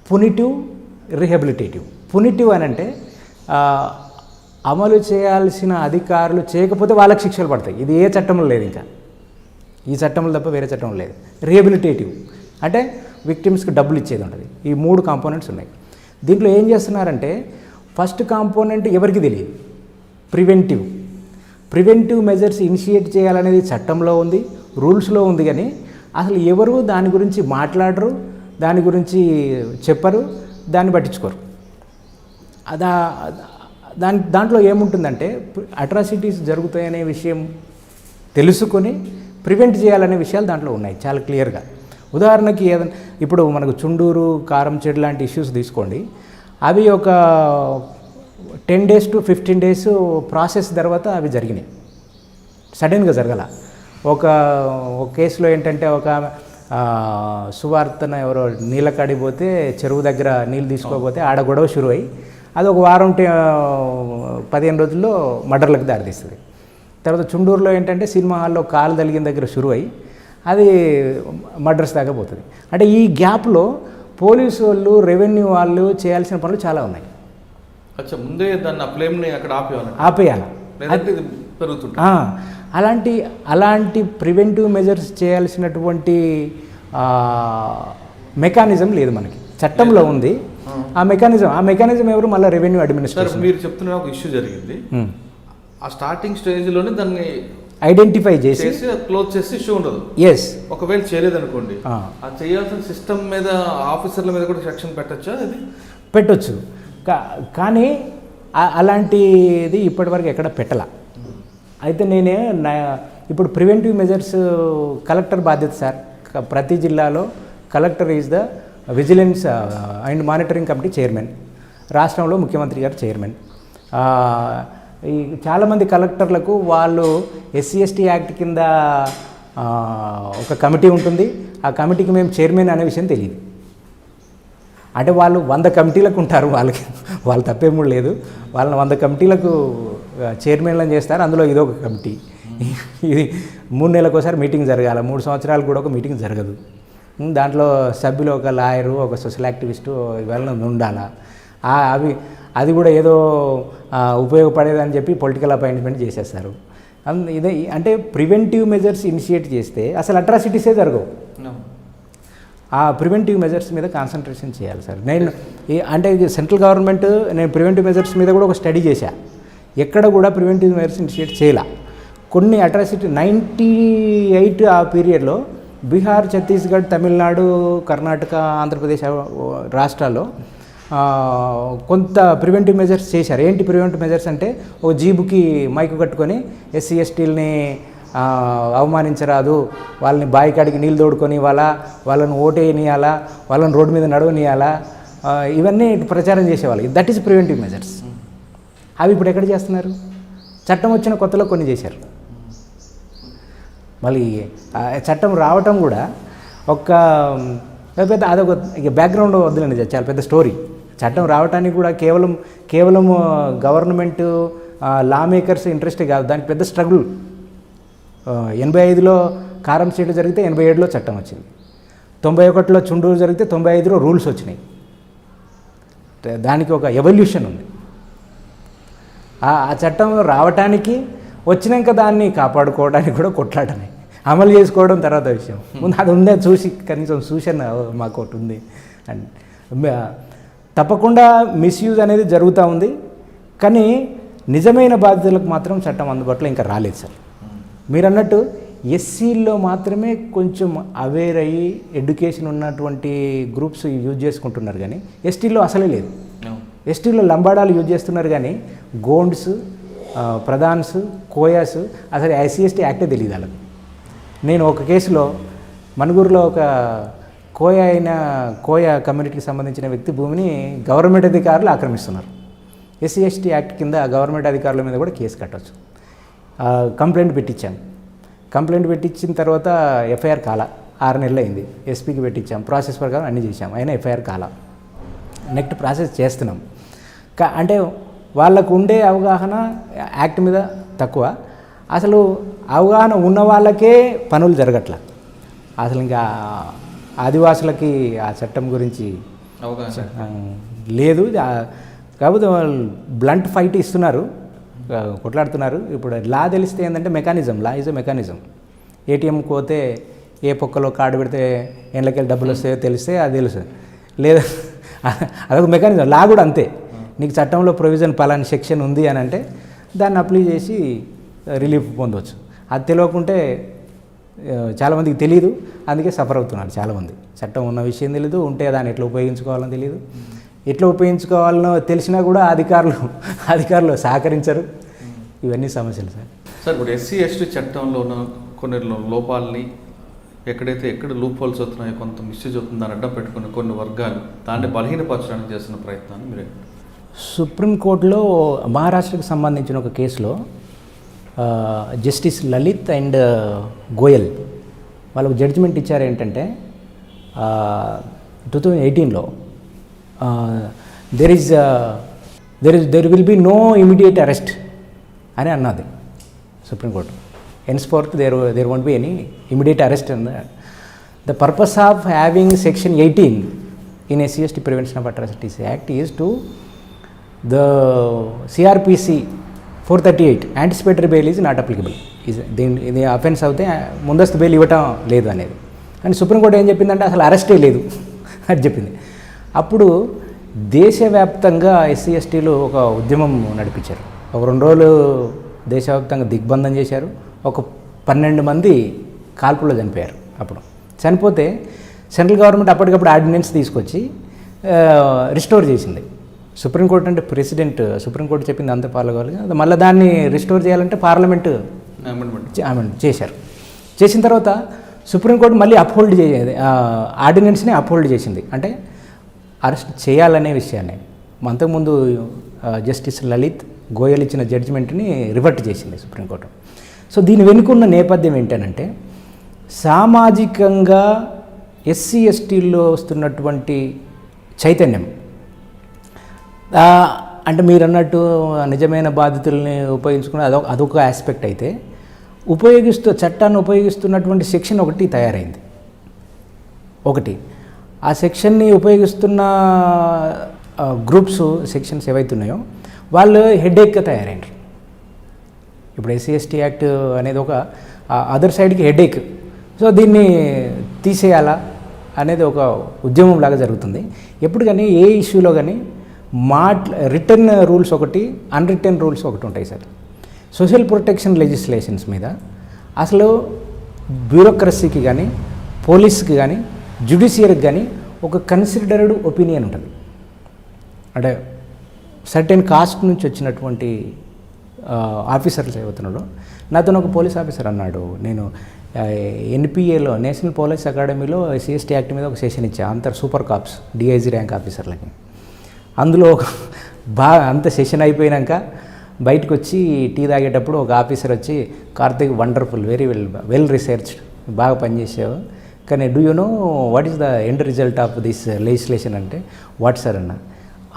పునిటివ్, రిహాబిలిటేటివ్. పునిటివ్ అని అంటే అమలు చేయాల్సిన అధికారులు చేయకపోతే వాళ్ళకి శిక్షలు పడతాయి. ఇది ఏ చట్టంలో లేదు, ఇంకా ఈ చట్టంలో తప్ప వేరే చట్టంలో లేదు. రిహాబిలిటేటివ్ అంటే విక్టిమ్స్కి డబ్బులు ఇచ్చేది ఉంటుంది. ఈ 3 కాంపోనెంట్స్ ఉన్నాయి. దీంట్లో ఏం చేస్తున్నారంటే, ఫస్ట్ కాంపోనెంట్ ఎవరికి తెలియదు, ప్రివెంటివ్ మెజర్స్ ఇనిషియేట్ చేయాలనేది చట్టంలో ఉంది, రూల్స్లో ఉంది. కానీ అసలు ఎవరు దాని గురించి మాట్లాడరు, దాని గురించి చెప్పరు, దాన్ని పట్టించుకోరు. దాంట్లో ఏముంటుందంటే, అట్రాసిటీస్ జరుగుతాయనే విషయం తెలుసుకొని ప్రివెంట్ చేయాలనే విషయాలు దాంట్లో ఉన్నాయి చాలా క్లియర్గా. ఉదాహరణకి ఏదైనా ఇప్పుడు మనకు చుండూరు, కారంచేడు లాంటి ఇష్యూస్ తీసుకోండి. అవి ఒక 10 days to 15 days ప్రాసెస్ తర్వాత అవి జరిగినాయి, సడన్గా జరగల. ఒక కేసులో ఏంటంటే, ఒక సువార్తన ఎవరో నీళ్ళ కాడిపోతే చెరువు దగ్గర నీళ్ళు తీసుకోకపోతే ఆడ గొడవ షురు అయ్యి అది ఒక వారం 15 రోజుల్లో మర్డర్లకు దారితీస్తుంది. తర్వాత చుండూరులో ఏంటంటే, సినిమా హాల్లో కాలు తగిలిన దగ్గర షురు అయ్యి అది మర్డర్స్ దాకా పోతుంది. అంటే ఈ గ్యాప్లో పోలీసు వాళ్ళు, రెవెన్యూ వాళ్ళు చేయాల్సిన పనులు చాలా ఉన్నాయి. ముందే దాన్ని అక్కడ ఆపేయాలి. అలాంటి ప్రివెంటివ్ మెజర్స్ చేయాల్సినటువంటి మెకానిజం లేదు మనకి, చట్టంలో ఉంది ఆ మెకానిజం ఎవరు? మళ్ళీ రెవెన్యూ అడ్మినిస్ట్రేషన్. మీరు చెప్తున్న ఒక ఇష్యూ జరిగింది, ఆ స్టార్టింగ్ స్టేజ్లోనే దాన్ని ఐడెంటిఫై చేసి క్లోజ్ చేసి ఇష్యూ ఉండదు. ఎస్, ఒకవేళ చేయలేదనుకోండి, ఆ చేయాల్సిన సిస్టమ్ మీద, ఆఫీసర్ల మీద కూడా సెక్షన్ పెట్టచ్చా? అది పెట్టొచ్చు, కానీ అలాంటిది ఇప్పటివరకు ఎక్కడ పెట్టాల. అయితే ఇప్పుడు ప్రివెంటివ్ మెజర్స్ కలెక్టర్ బాధ్యత సార్. ప్రతి జిల్లాలో collector is the vigilance and monitoring committee chairman, రాష్ట్రంలో ముఖ్యమంత్రి గారు చైర్మన్. ఈ చాలామంది కలెక్టర్లకు వాళ్ళు ఎస్సీ ఎస్టీ యాక్ట్ కింద ఒక కమిటీ ఉంటుంది. ఆ కమిటీకి మేము చైర్మన్ అనే విషయం తెలియదు. అంటే వాళ్ళు 100 కమిటీలకు ఉంటారు, వాళ్ళు తప్పేమూ లేదు. వాళ్ళని 100 కమిటీలకు చైర్మన్లను చేస్తారు. అందులో ఇదొక కమిటీ. ఇది 3 నెలలకు ఒకసారి మీటింగ్ జరగాల, 3 సంవత్సరాలు కూడా ఒక మీటింగ్ జరగదు. దాంట్లో సభ్యులు ఒక లాయరు, ఒక సోషల్ యాక్టివిస్టు ఇవన్నీ ఉండాలా. అది కూడా ఏదో ఉపయోగపడేదని చెప్పి పొలిటికల్ అపాయింట్మెంట్ చేసేస్తారు. ఇదే అంటే ప్రివెంటివ్ మెజర్స్ ఇనిషియేట్ చేస్తే అసలు అట్రాసిటీసే జరగవు. ఆ ప్రివెంటివ్ మెజర్స్ మీద కాన్సన్ట్రేషన్ చేయాలి సార్. అంటే సెంట్రల్ గవర్నమెంట్ నేను ప్రివెంటివ్ మెజర్స్ మీద కూడా ఒక స్టడీ చేశా. ఎక్కడ కూడా ప్రివెంటివ్ మెజర్స్ ఇనిషియేట్ చేయాల. కొన్ని అట్రాసిటీ 98 ఆ పీరియడ్లో బీహార్, ఛత్తీస్గఢ్, తమిళనాడు, కర్ణాటక, ఆంధ్రప్రదేశ్ రాష్ట్రాల్లో కొంత ప్రివెంటివ్ మెజర్స్ చేశారు. ఏంటి ప్రివెంటివ్ మెజర్స్ అంటే, ఓ జీబుకి మైకు కట్టుకొని ఎస్సీ ఎస్టీలని అవమానించరాదు, వాళ్ళని బాయికాడికి నీళ్ళు తోడుకొని వాళ్ళని ఓటేయనియాలా, వాళ్ళని రోడ్డు మీద నడవనియాలా, ఇవన్నీ ప్రచారం చేసేవాళ్ళు. That is preventive measures. అవి ఇప్పుడు ఎక్కడ చేస్తున్నారు? చట్టం వచ్చిన కొత్తలో కొన్ని చేశారు. మళ్ళీ చట్టం రావటం కూడా పెద్ద అదొక బ్యాక్గ్రౌండ్ వద్దులండి, చాలా పెద్ద స్టోరీ. చట్టం రావటానికి కూడా కేవలం గవర్నమెంట్ లా మేకర్స్ ఇంట్రెస్టే కాదు, దానికి పెద్ద స్ట్రగుల్. 85లో కారం సీటు జరిగితే 87లో చట్టం వచ్చింది. 91లో చుండూరు జరిగితే 95లో రూల్స్ వచ్చినాయి. దానికి ఒక ఎవల్యూషన్ ఉంది. ఆ చట్టం రావటానికి వచ్చినాక దాన్ని కాపాడుకోవడానికి కూడా కొట్లాడమే, అమలు చేసుకోవడం తర్వాత విషయం. ముందు అది ఉందే చూసి కనీసం సూచన మాకు ఒకటి ఉంది. అండ్ తప్పకుండా మిస్యూజ్ అనేది జరుగుతూ ఉంది. కానీ నిజమైన బాధితులకు మాత్రం చట్టం అందుబాటులో ఇంకా రాలేదు సార్. మీరు అన్నట్టు ఎస్సీల్లో మాత్రమే కొంచెం అవేర్ అయ్యి ఎడ్యుకేషన్ ఉన్నటువంటి గ్రూప్స్ యూజ్ చేసుకుంటున్నారు, కానీ ఎస్టీల్లో అసలే లేదు. ఎస్టీలో లంబాడాలు యూజ్ చేస్తున్నారు, కానీ గోండ్స్, ప్రధాన్స్, కోయాస్ అసలు ఎస్సీ ఎస్టీ యాక్టే తెలియదు వాళ్ళకి. నేను ఒక కేసులో మణుగూరులో ఒక కోయ కమ్యూనిటీకి సంబంధించిన వ్యక్తి భూమిని గవర్నమెంట్ అధికారులు ఆక్రమిస్తున్నారు. ఎస్సీ ఎస్టీ యాక్ట్ కింద గవర్నమెంట్ అధికారుల మీద కూడా కేసు కట్టవచ్చు. కంప్లైంట్ పెట్టించాం. కంప్లైంట్ పెట్టించిన తర్వాత ఎఫ్ఐఆర్ కాల 6 నెలలు అయింది. ఎస్పీకి పెట్టించాం, ప్రాసెస్ ప్రకారం అన్నీ చేసాం, అయినా ఎఫ్ఐఆర్ కాల. నెక్స్ట్ ప్రాసెస్ చేస్తున్నాం. అంటే వాళ్ళకు ఉండే అవగాహన యాక్ట్ మీద తక్కువ. అసలు అవగాహన ఉన్న వాళ్ళకే పనులు జరగట్ల. అసలు ఇంకా ఆదివాసులకి ఆ చట్టం గురించి అవగాహన లేదు. కాకపోతే వాళ్ళు బ్లంట్ ఫైట్ ఇస్తున్నారు, కొట్లాడుతున్నారు. ఇప్పుడు లా తెలిస్తే ఏంటంటే mechanism, law is a mechanism. ఏటీఎంకి పోతే ఏ పొక్కలో కార్డు పెడితే ఎండ్లకెళ్ళి డబ్బులు వస్తాయో తెలిస్తే అది తెలుసు. లేదా అదొక మెకానిజం. లా కూడా అంతే. నీకు చట్టంలో ప్రొవిజన్ పలాని సెక్షన్ ఉంది అని అంటే దాన్ని అప్లై చేసి రిలీఫ్ పొందవచ్చు. అది తెలియకుంటే చాలామందికి తెలియదు, అందుకే సఫర్ అవుతున్నారు చాలామంది. చట్టం ఉన్న విషయం తెలియదు, ఉంటే దాన్ని ఎట్లా ఉపయోగించుకోవాలని తెలియదు. ఎట్లా ఉపయోగించుకోవాలనో తెలిసినా కూడా అధికారులు సహకరించరు. ఇవన్నీ సమస్యలు సార్. సార్ ఇప్పుడు ఎస్సీ ఎస్టీ చట్టంలో ఉన్న కొన్ని లోపాలని ఎక్కడ లూప్ హోల్స్ అవుతున్నాయో, కొంత మిస్యూజ్ అవుతుంది, దాన్ని అడ్డం పెట్టుకుని కొన్ని వర్గాలు దాన్ని బలహీనపరచడానికి చేస్తున్న ప్రయత్నాన్ని మీరు సుప్రీంకోర్టులో మహారాష్ట్రకు సంబంధించిన ఒక కేసులో జస్టిస్ లలిత్ అండ్ గోయల్ వాళ్ళకు జడ్జిమెంట్ ఇచ్చారు. ఏంటంటే 2018లో there will be no immediate arrest అని అన్నది సుప్రీంకోర్టు. henceforth there won't be any immediate arrest. And the purpose of having section 18 in SC/ST Prevention of Atrocities Act is to the CRPC 438 anticipatory bail is not applicable. ఇది offence అవుతే ముందస్తు bail ఇవ్వటం లేదు అనేది. అని సుప్రీంకోర్టు ఏం చెప్పిందంటే అసలు అరెస్టే లేదు అని చెప్పింది. అప్పుడు దేశవ్యాప్తంగా ఎస్సీ ఎస్టీలు ఒక ఉద్యమం నడిపించారు. ఒక 2 రోజులు దేశవ్యాప్తంగా దిగ్బంధం చేశారు. ఒక 12 మంది కాల్పుల్లో చనిపోయారు. అప్పుడు చనిపోతే సెంట్రల్ గవర్నమెంట్ అప్పటికప్పుడు ఆర్డినెన్స్ తీసుకొచ్చి రిస్టోర్ చేసింది. సుప్రీంకోర్టు అంటే ప్రెసిడెంట్, సుప్రీంకోర్టు చెప్పింది అంత పాల్గొవాలి. మళ్ళీ దాన్ని రిస్టోర్ చేయాలంటే పార్లమెంటు అమెండ్మెంట్ చేశారు. చేసిన తర్వాత సుప్రీంకోర్టు మళ్ళీ అప్హోల్డ్ చేసేది, ఆర్డినెన్స్ని అప్హోల్డ్ చేసింది. అంటే అరెస్ట్ చేయాలనే విషయాన్ని అంతకుముందు జస్టిస్ లలిత్ గోయల్ ఇచ్చిన జడ్జిమెంట్ని రివర్ట్ చేసింది సుప్రీంకోర్టు. సో దీని వెనుకున్న నేపథ్యం ఏంటంటే సామాజికంగా ఎస్సీ ఎస్టీల్లో వస్తున్నటువంటి చైతన్యం, అంటే మీరు అన్నట్టు నిజమైన బాధితుల్ని ఉపయోగించుకున్న అదొక ఆస్పెక్ట్ అయితే, చట్టాన్ని ఉపయోగిస్తున్నటువంటి సెక్షన్ ఒకటి తయారైంది. ఆ సెక్షన్ని ఉపయోగిస్తున్న గ్రూప్స్, సెక్షన్స్ ఏవైతున్నాయో వాళ్ళు హెడేక్గా తయారైనారు. ఇప్పుడు ఎస్సీ ఎస్టీ యాక్ట్ అనేది ఒక అదర్ సైడ్కి హెడేక్. సో దీన్ని తీసేయాలా అనేది ఒక ఉద్యమం లాగా జరుగుతుంది. ఎప్పుడు కానీ ఏ ఇష్యూలో కానీ రిటర్న్ రూల్స్ ఒకటి, అన్రిటర్న్ రూల్స్ ఒకటి ఉంటాయి సార్. సోషల్ ప్రొటెక్షన్ లెజిస్లేషన్స్ మీద అసలు బ్యూరోక్రసీకి కానీ, పోలీస్కి కానీ, జ్యుడిషియరీకి కానీ ఒక కన్సిడర్డ్ ఒపీనియన్ ఉంటుంది. అంటే సర్టెన్ కాస్ట్ నుంచి వచ్చినటువంటి ఆఫీసర్స్ ఏమవుతున్నాడో, నాతో ఒక పోలీస్ ఆఫీసర్ అన్నాడు, నేను ఎన్పిఏలో నేషనల్ పోలీస్ అకాడమీలో సిఎస్టీ యాక్ట్ మీద ఒక సెషన్ ఇచ్చా, అంత సూపర్ కాప్స్ డిఐజీ ర్యాంక్ ఆఫీసర్లకి. అందులో అంత సెషన్ అయిపోయినాక బయటకు వచ్చి టీ తాగేటప్పుడు ఒక ఆఫీసర్ వచ్చి, Karthik wonderful, very well researched, బాగా పనిచేసావు, కానీ do you know what is the end result of this legislation అంటే, వాట్ సార్ అన్న,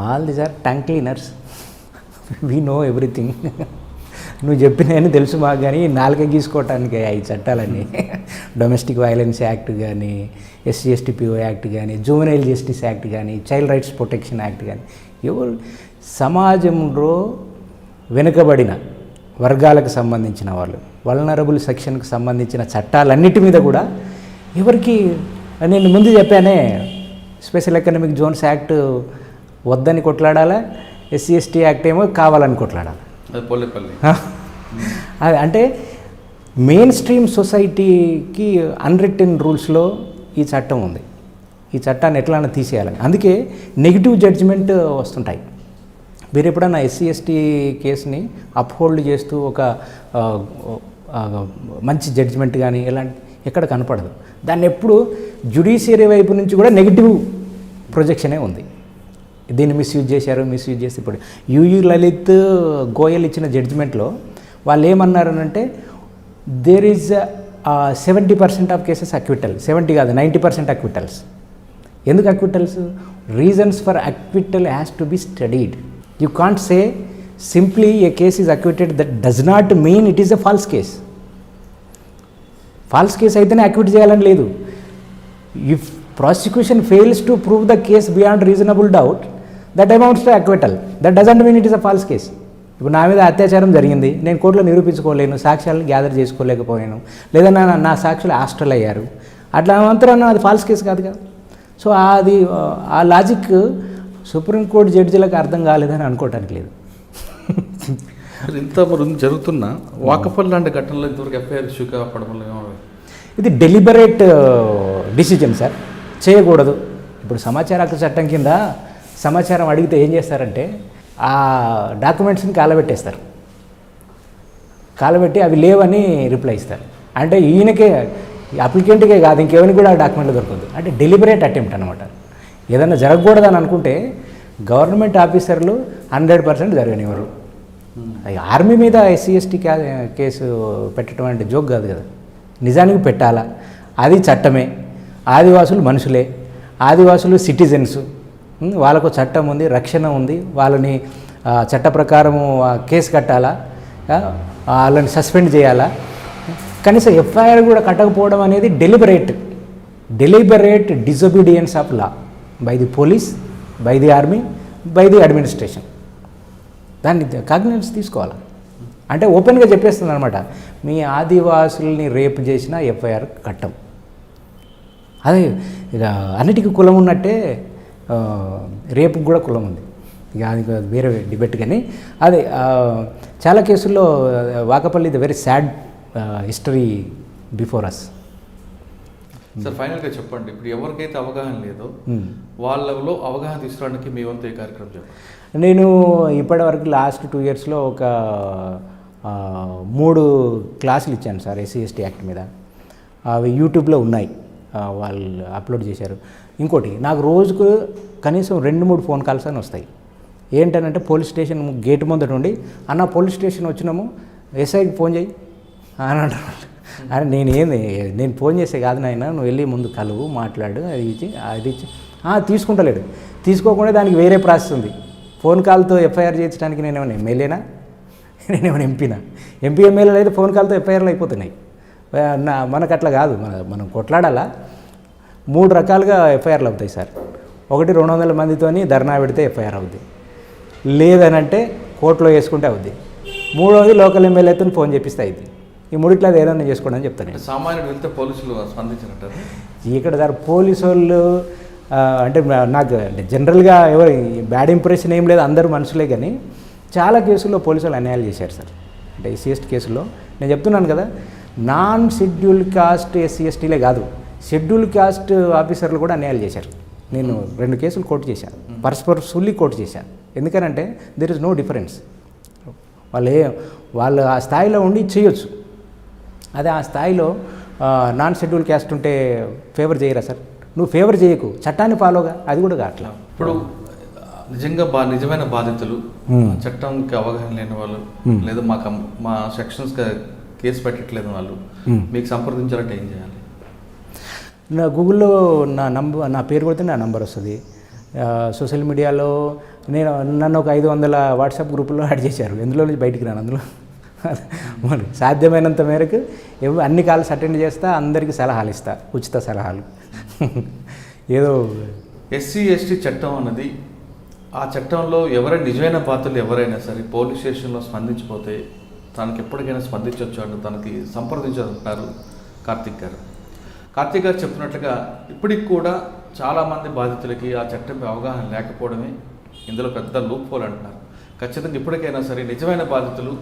all these are tongue cleaners, we know everything, నువ్వు చెప్పినవన్నీ తెలుసు మాకు, కానీ నాలుక గీసుకోవటానికి ఈ చట్టాలన్నీ డొమెస్టిక్ వైలెన్స్ యాక్ట్ కానీ, ఎస్సీ ఎస్టీ పిఓ యాక్ట్ కానీ, జువెనైల్ జస్టిస్ యాక్ట్ కానీ, చైల్డ్ రైట్స్ ప్రొటెక్షన్ యాక్ట్ కానీ, ఎవరు సమాజంలో వెనుకబడిన వర్గాలకు సంబంధించిన వాళ్ళు, వల్నరబుల్ సెక్షన్కి సంబంధించిన చట్టాలన్నిటి మీద కూడా ఎవరికి, నేను ముందు చెప్పానే, స్పెషల్ ఎకనామిక్ జోన్స్ యాక్ట్ వద్దని కొట్లాడాలా, ఎస్సీ ఎస్టీ యాక్ట్ ఏమో కావాలని కొట్లాడాలి. అది అంటే మెయిన్ స్ట్రీమ్ సొసైటీకి అన్రిటెన్ రూల్స్లో ఈ చట్టం ఉంది. ఈ చట్టాన్ని ఎట్లా తీసేయాలని, అందుకే నెగిటివ్ జడ్జిమెంట్ వస్తుంటాయి. మీరు ఎప్పుడన్నా ఎస్సీ ఎస్టీ కేసుని అప్హోల్డ్ చేస్తూ ఒక మంచి జడ్జిమెంట్ కానీ ఇలాంటి ఎక్కడ కనపడదు. దాన్ని ఎప్పుడు జ్యుడిషియరీ వైపు నుంచి కూడా నెగిటివ్ ప్రొజెక్షనే ఉంది. దీన్ని మిస్యూజ్ చేస్తే ఇప్పుడు యుయు లలిత్ గోయల్ ఇచ్చిన జడ్జిమెంట్లో వాళ్ళు ఏమన్నారనంటే, there is 70% of cases acquittal, 70 కాదు 90% అక్విటల్స్. ఎందుకు acquittals? Reasons for acquittal has to be studied. You can't say simply a case is acquitted, that does not mean it is a false case. False case అయితేనే acquit చేయాలని లేదు. If prosecution fails to prove the case beyond reasonable doubt, that amounts to acquittal, that doesn't mean it is a false case. ఇప్పుడు నా మీద అత్యాచారం జరిగింది, నేను కోర్టులో నిరూపించుకోలేను, సాక్ష్యాలను గ్యాదర్ చేసుకోలేకపోయాను, లేదా నా సాక్షులు హాస్టల్ అయ్యారు, అట్లా అంతరన్నా అది ఫాల్స్ కేసు కాదు కదా. సో అది ఆ లాజిక్ సుప్రీంకోర్టు జడ్జిలకు అర్థం కాలేదని అనుకోవటానికి లేదు. ఇంత జరుగుతున్న వాకపల్ లాంటి ఘటనలో ఇంతవరకు ఎఫ్ఐఆర్ ఇష్యూ కావడం వల్ల ఇది డెలిబరేట్ డిసిజన్ సార్, చేయకూడదు. ఇప్పుడు సమాచార హక్కు చట్టం కింద సమాచారం అడిగితే ఏం చేస్తారంటే, ఆ డాక్యుమెంట్స్ని కాలబెట్టేస్తారు, కాలబెట్టి అవి లేవని రిప్లై ఇస్తారు. అంటే ఈయనకే, అప్లికెంట్కే కాదు, ఇంకెవరికి కూడా ఆ డాక్యుమెంట్లు దొరకదు. అంటే డెలిబరేట్ అటెంప్ట్ అనమాట. ఏదన్నా జరగకూడదని అనుకుంటే గవర్నమెంట్ ఆఫీసర్లు 100% జరగనివ్వరు. ఆర్మీ మీద ఎస్సీ ఎస్టీ కేసు పెట్టడం అంటే జోక్ కాదు కదా, నిజానికి పెట్టాలా, అది చట్టమే. ఆదివాసులు మనుషులే, ఆదివాసులు సిటిజన్స్, వాళ్ళకు చట్టం ఉంది, రక్షణ ఉంది, వాళ్ళని చట్ట ప్రకారము కేసు కట్టాలా, వాళ్ళని సస్పెండ్ చేయాలా, కనీసం ఎఫ్ఐఆర్ కూడా కట్టకపోవడం అనేది deliberate disobedience of law by the police, by the army, by the administration. దాన్ని కాగ్నిజెన్స్ తీసుకోవాలి. అంటే ఓపెన్గా చెప్పేస్తుంది అనమాట, మీ ఆదివాసుల్ని రేపు చేసిన ఎఫ్ఐఆర్ కట్టం. అదే ఇక అన్నిటికీ కులం ఉన్నట్టే రేపుకి కూడా కులం ఉంది, ఇక అది వేరే డిబేట్. కానీ అదే చాలా కేసుల్లో Vakapalli the very sad history before us. Sir ఫైనల్గా చెప్పండి, ఇప్పుడు ఎవరికైతే అవగాహన లేదో వాళ్ళలో అవగాహన తీసుకోవడానికి మీ వంతు ఏ కార్యక్రమం చెప్పండి. నేను ఇప్పటివరకు లాస్ట్ 2 yearsలో ఒక 3 క్లాసులు ఇచ్చాను సార్ ఎస్సీ ఎస్టీ యాక్ట్ మీద. అవి యూట్యూబ్లో ఉన్నాయి, వాళ్ళు అప్లోడ్ చేశారు. ఇంకోటి, నాకు రోజుకు కనీసం 2-3 ఫోన్ కాల్స్ అని వస్తాయి. ఏంటనంటే పోలీస్ స్టేషన్ గేట్ ముందట ఉండి, అన్న పోలీస్ స్టేషన్ వచ్చినాము, ఎస్ఐకి ఫోన్ చేయి అని అంటారు. అని నేను ఫోన్ చేసే కాదు నాయన, నువ్వు వెళ్ళి ముందు కలువు మాట్లాడు, అది ఇచ్చి తీసుకుంటలేడు. తీసుకోకుండా దానికి వేరే ప్రాసెస్ ఉంది. ఫోన్ కాల్తో ఎఫ్ఐఆర్ చేయించడానికి నేనేమైనా ఎమ్మెల్యేనా, నేనేమైనా ఎంపీ ఎమ్మెల్యేలు అయితే ఫోన్ కాల్తో ఎఫ్ఐఆర్లు అయిపోతున్నాయి. మనకు అట్లా కాదు, మనం కొట్లాడాలా. 3 రకాలుగా ఎఫ్ఐఆర్లు అవుతాయి సార్. ఒకటి 200 మందితోని ధర్నా పెడితే ఎఫ్ఐఆర్ అవుద్ది, లేదనంటే కోర్టులో వేసుకుంటే అవుద్ది. 3వది లోకల్ ఎమ్మెల్యేతో ఫోన్ చేపిస్తే అవుద్ది. ఈ 3 అది ఏదైనా చేసుకోండి అని చెప్తాను. సామాన్యుడు వెళ్తే పోలీసులు స్పందించినట్టు ఇక్కడ సార్ పోలీసు వాళ్ళు అంటే నాకు అంటే జనరల్గా ఎవరు బ్యాడ్ ఇంప్రెషన్ ఏం లేదు, అందరూ మనుషులే. కానీ చాలా కేసుల్లో పోలీసు వాళ్ళు అన్యాయాలు చేశారు సార్. అంటే ఎస్సీ/ఎస్టీ కేసుల్లో నేను చెప్తున్నాను కదా, నాన్ షెడ్యూల్డ్ కాస్ట్ ఎస్సీ/ఎస్టీలే కాదు, షెడ్యూల్డ్ కాస్ట్ ఆఫీసర్లు కూడా అన్యాయాలు చేశారు. నేను 2 కేసులు కోర్టు చేశాను, పర్పస్ఫుల్లీ కోర్టు చేశాను. ఎందుకనంటే దెర్ ఇస్ నో డిఫరెన్స్. వాళ్ళు ఆ స్థాయిలో ఉండి చేయొచ్చు. అదే ఆ స్థాయిలో నాన్ షెడ్యూల్ క్యాస్ట్ ఉంటే ఫేవర్ చేయరా సార్? నువ్వు ఫేవర్ చేయకు, చట్టాన్ని ఫాలోగా, అది కూడా కావట్లా. ఇప్పుడు నిజంగా నిజమైన బాధితులు, చట్టంకి అవగాహన లేని వాళ్ళు, లేదా మా సెక్షన్స్ కేసు పెట్టట్లేదు వాళ్ళు, మీకు సంప్రదించాలంటే ఏం చేయాలి? నా గూగుల్లో నా పేరు కొడితే నా నంబర్ వస్తుంది. సోషల్ మీడియాలో నన్ను ఒక 500 వాట్సాప్ గ్రూపుల్లో యాడ్ చేశారు. ఎందులో నుంచి బయటికి రాను. అందులో మరి సాధ్యమైనంత మేరకు అన్ని కాల్స్ అటెండ్ చేస్తా, అందరికీ సలహాలు ఇస్తా, ఉచిత సలహాలు. ఏదో ఎస్సీ/ఎస్టీ చట్టం అన్నది, ఆ చట్టంలో ఎవరైనా నిజమైన బాధితులు ఎవరైనా సరే పోలీస్ స్టేషన్లో స్పందించిపోతే తనకి ఎప్పటికైనా స్పందించవచ్చు అని తనకి సంప్రదించారంటున్నారు కార్తీక్ గారు చెప్తున్నట్లుగా ఇప్పటికి కూడా చాలామంది బాధితులకి ఆ చట్టంపై అవగాహన లేకపోవడమే ఇందులో పెద్ద లూప్ హోల్ అంటున్నారు. ఖచ్చితంగా ఇప్పటికైనా సరే నిజమైన బాధితులు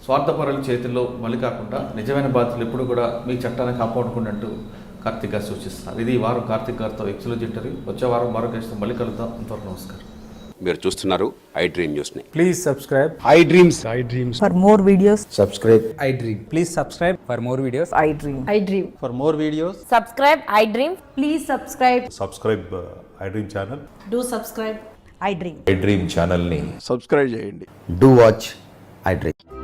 స్వార్థపరుల చేతుల్లో బలి కాకుండా నిజమైన బాధితులు ఎప్పుడు కూడా మీ చట్టాన్ని కాపాడుకున్నట్టు కార్తీక్ గారు సూచిస్తున్నారు. ఇది ఈ వారం కార్తీక్ గారితో ఎక్స్క్లూజివ్ ఇంటర్వ్యూ. వచ్చే వారం మరో గెస్ట్తో మళ్ళీ కలుద్దాం. అంతవరకు నమస్కారం. మీరు చూస్తున్నారు ఐ డ్రీమ్ న్యూస్ని. Please subscribe. I dreams. For more videos, Subscribe. I dream. Please subscribe for more videos. I dream. I dream. For more videos, Subscribe, I dream. Please subscribe. Subscribe I dream channel. Do subscribe. I dream. I dream ఛానల్ని subscribe చేయండి. Do watch I dream.